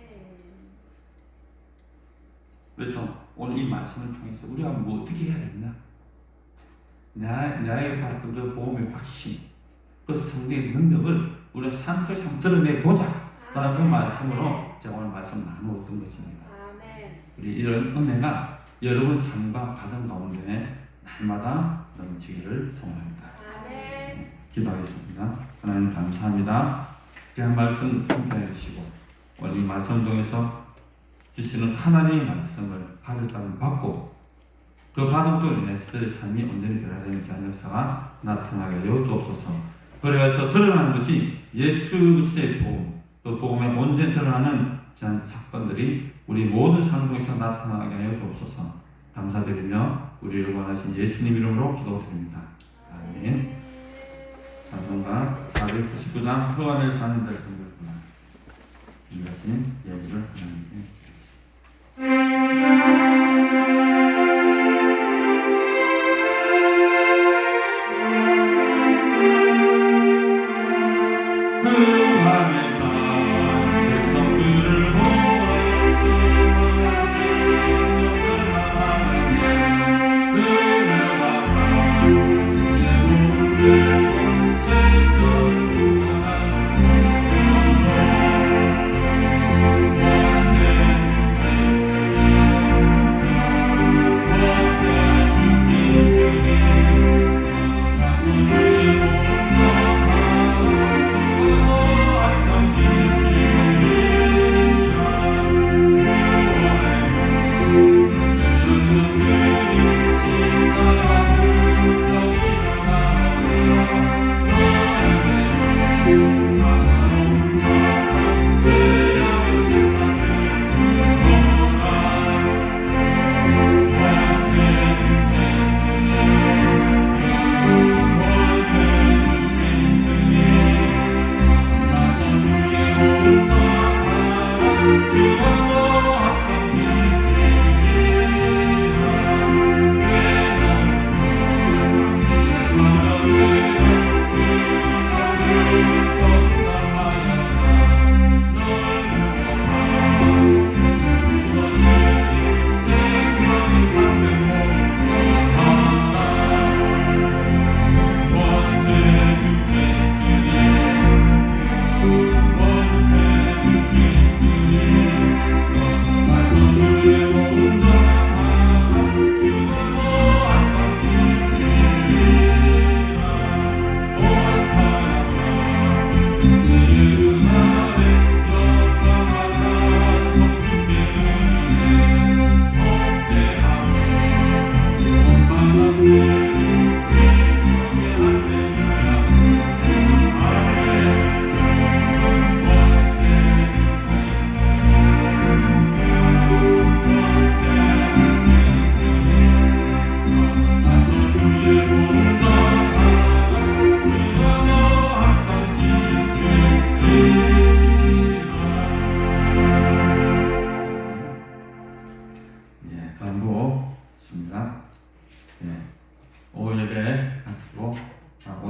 그래서 오늘 이 말씀을 통해서 우리가 뭐 어떻게 해야 되냐? 나에게 받은 그 복음의 확신, 그 성령의 능력을 우리가 삶 속에서 드러내보자 라는 그 말씀으로 제가 오늘 말씀 나누었던 것입니다. 아멘. 우리 이런 은혜가 여러분 삶과 가정 가운데 날마다 넘치기를 소원합니다. 아멘. 기도하겠습니다. 하나님 감사합니다. 귀한 말씀 함께 해주시고 오늘 이 말씀 통해서 주시는 하나님의 말씀을 받을 사람 받고 그 받음으로 인해서 그들의 삶이 온전히 변화되는 귀한 역사가 나타나게 하여 주옵소서. 그래서 드러나는 것이 예수 그리스도의 복음, 그 복음의 온전히 드러나는 지난 사건들이 우리 모든 삶 속에서 나타나게 하여 주옵소서. 감사드리며 우리를 원하신 예수님 이름으로 기도드립니다. 아멘. 찬송가 499장 흑암에 사는 자 성경구나 준비하신 예물을 하나님께 그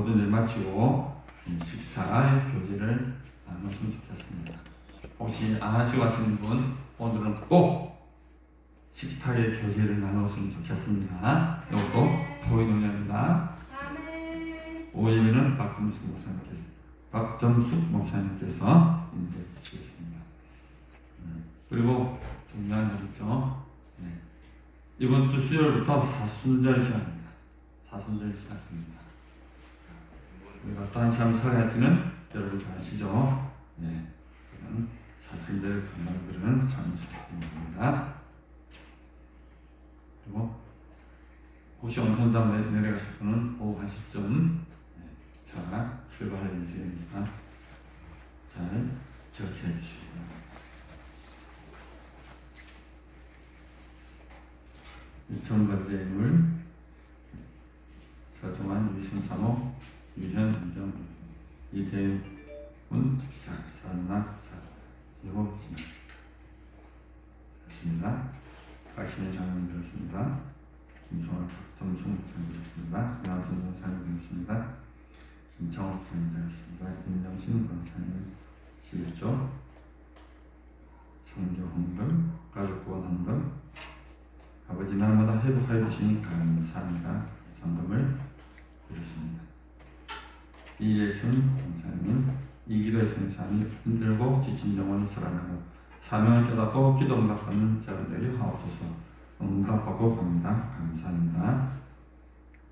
모두 일 마치고 식사 교제를 나눴으면 좋겠습니다. 혹시 안 하시고 하시는 분 오늘은 꼭 식탁의 교제를 나눴으면 좋겠습니다. 이것도 포인용입니다. 아멘. 오예배는 박점숙 목사님께서 인도해 주시겠습니다. 그리고 중요한 일 있죠. 이번 주 수요일부터 사순절 시작입니다. 사순절 시작입니다. 우리가 어떠한 삶을 살아야지는 여러분 잘 아시죠? 저는 사순절 건강들은 참 시작입니다. 그리고 혹시 온천장 내려가실 분은 오후 1시쯤 자 출발해 주시니까 잘 기억해 주시고요. 이천번째 인물 서정환, 유신삼호, 유현, 유정, 이대훈 집사, 서은나 집사, 이호 집사 그렇습니다. 박신혜 장로님 되었습니다. 김종환, 박정순 목사님 되었습니다. 양순 목사님 되었습니다. 김창호 목사님 되었습니다. 김영신 권사님 실조, 성교헌금, 가족구원헌금, 아버지 날마다 회복하여 주시니 감사합니다. 성금을 드렸습니다. 이예순 권사님, 이기도의 생산이 힘들고 지친 영혼이 살아나고 사명을 깨닫고 기도 응답받는 자들에게 하옵소서. 응답하고 갑니다. 감사합니다.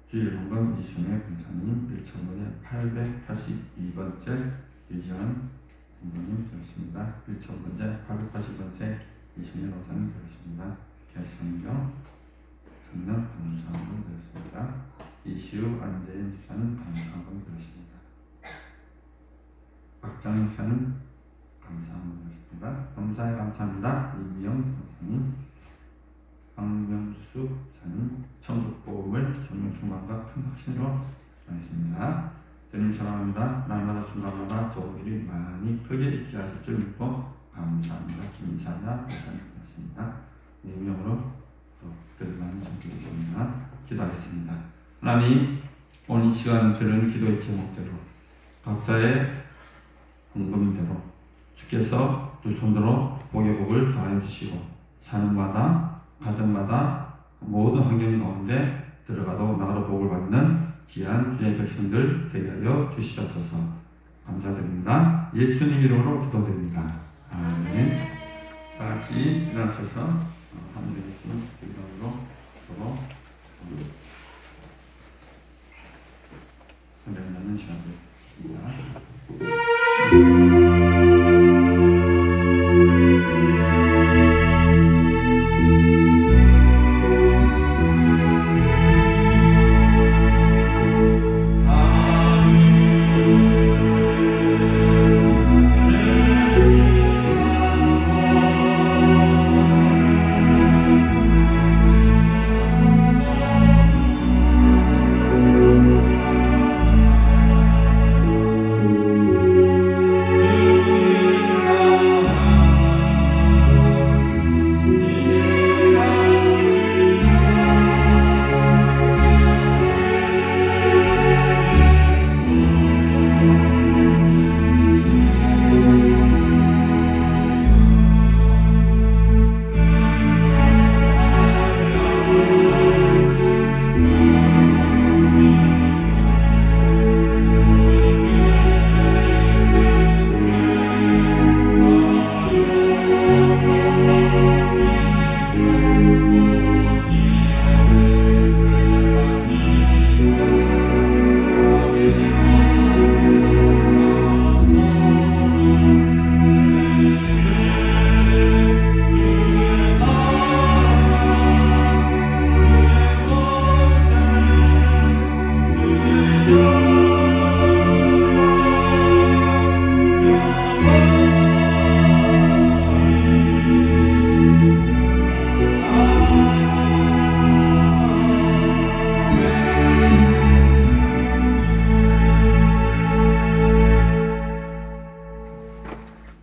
주일헌금 이순의 권사님 1,000번에 882번째 유지한 권사님 되었습니다. 1,000번째 880번째 이순의 권사님 되었습니다. 개성경 청년 감사헌금 되었습니다. 이시우 안재인 집사는 감사헌금 되었습니다. 박장희 집사는 감사헌금 되었습니다. 감사에 감사합니다. 이미영 선생님, 황명수 집사님 천국복음을 성령 충만과 큰 확신으로 전했습니다. 주님 사랑합니다. 날마다 순간마다 좋은 일이 많이 크게 있게 하실 줄 믿고 감사합니다. 김사자 목사님 되었습니다. 운명으로 특별한 성격이십니다. 기도하겠습니다. 하나님, 오늘 이 시간 드리는 기도의 제목대로 각자의 헌금대로 주께서 두 손으로 복의 복을 더하여 주시고 사는마다 가정마다 모든 환경 가운데 들어가도 나가도 복을 받는 귀한 주의 백성들 되게 하여 주시옵소서. 감사드립니다. 예수님 이름으로 기도드립니다. 아멘. 다 같이 일어나셔서 하늘에 계신 주님으로 서로 하늘에 나는 시간 되겠습니다.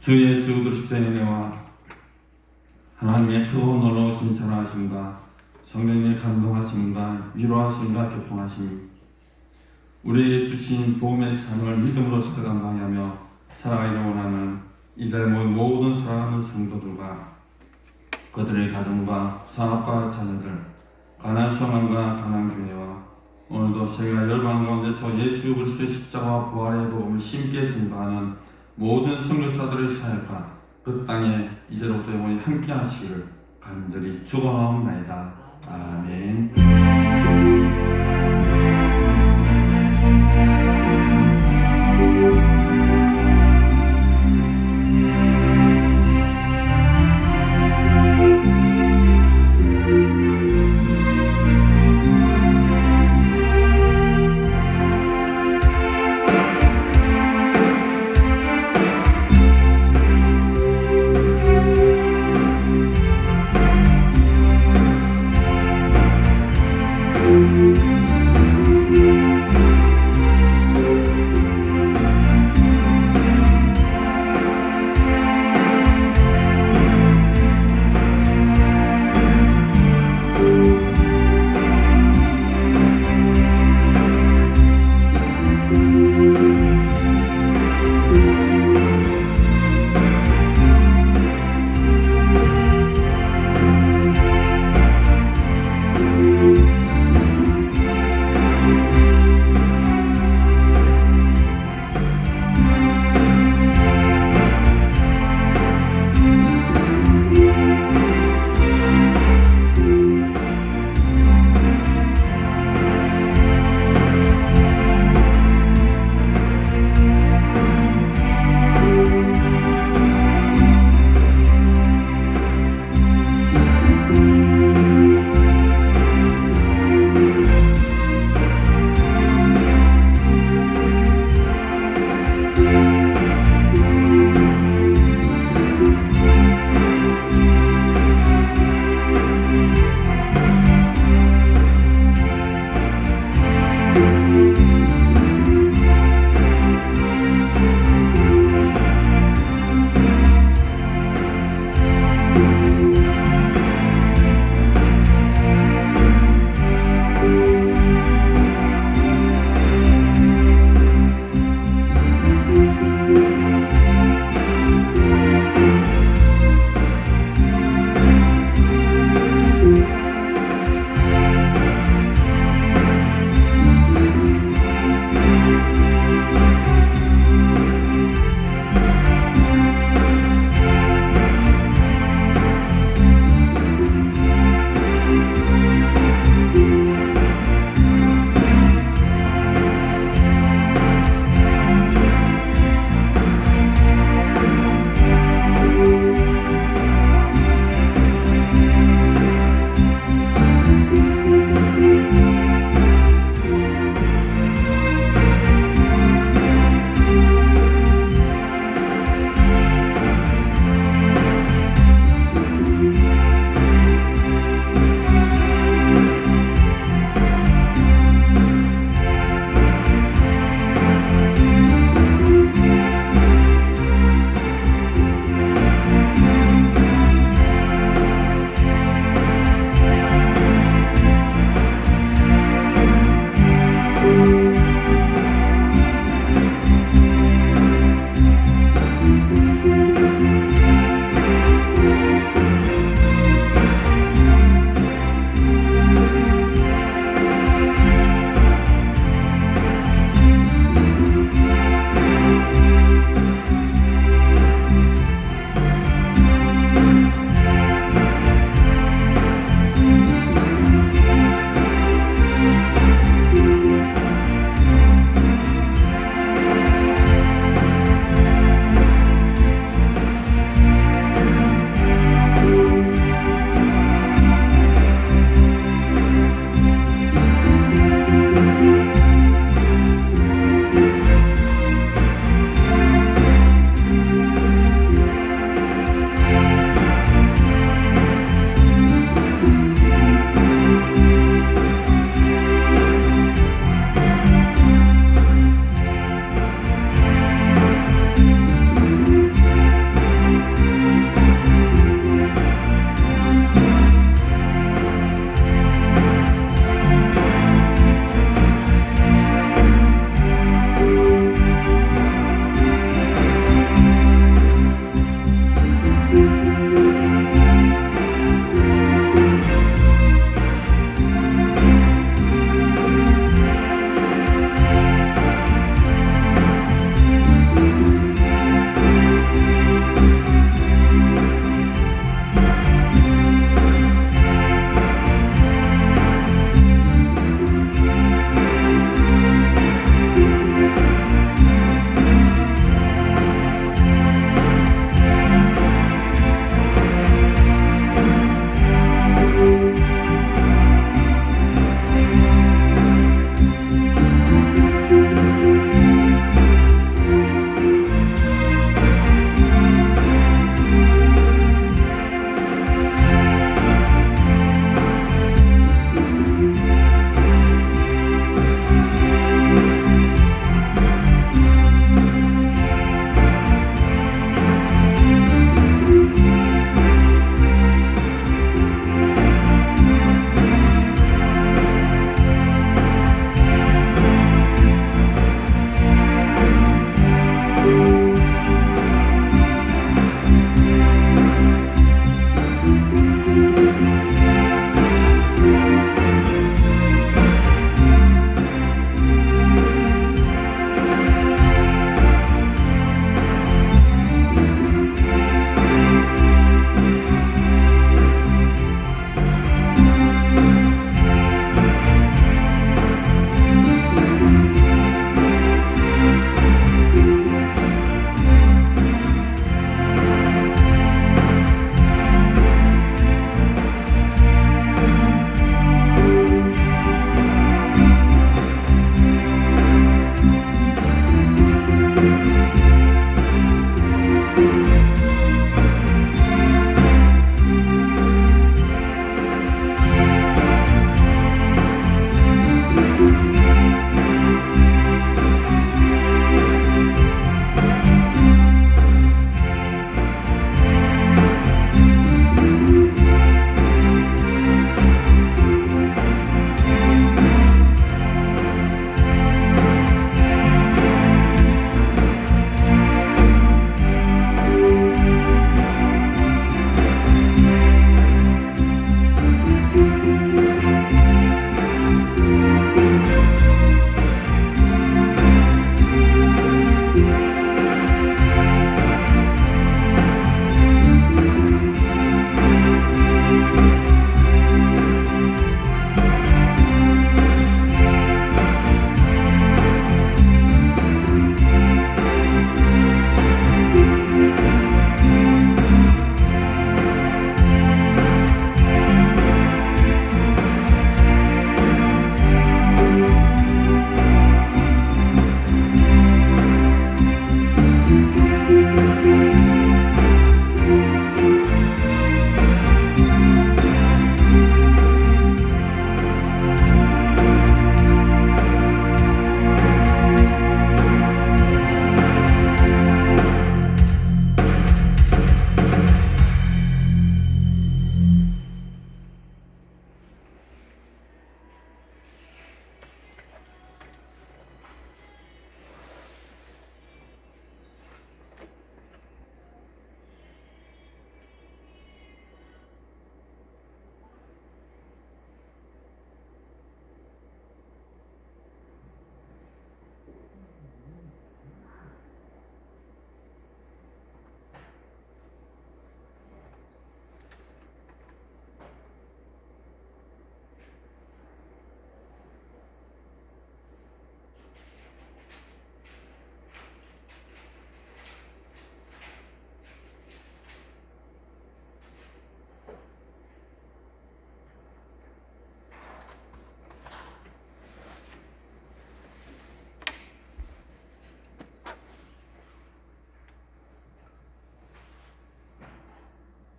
주 예수 그리스도의 은혜와 하나님의 크고 놀라우신 사랑하심과 성령의 감동하심과 위로하심과 교통하심이 우리 주신 복음의 삶을 믿음으로 감당하며 살아가기를 원하는 이 자리에 모인 모든 사랑하는 성도들과 그들의 가정과 산업과 자녀들, 가난 소망과 가난 교회와 오늘도 세계가 열방 가운데서 예수 그리스도의 십자가와 부활의 복음을 심게 증거하는 모든 선교사들의 사역과 그 땅에 이제로부터 영원히 함께 하시기를 간절히 축원하옵나이다. 아멘.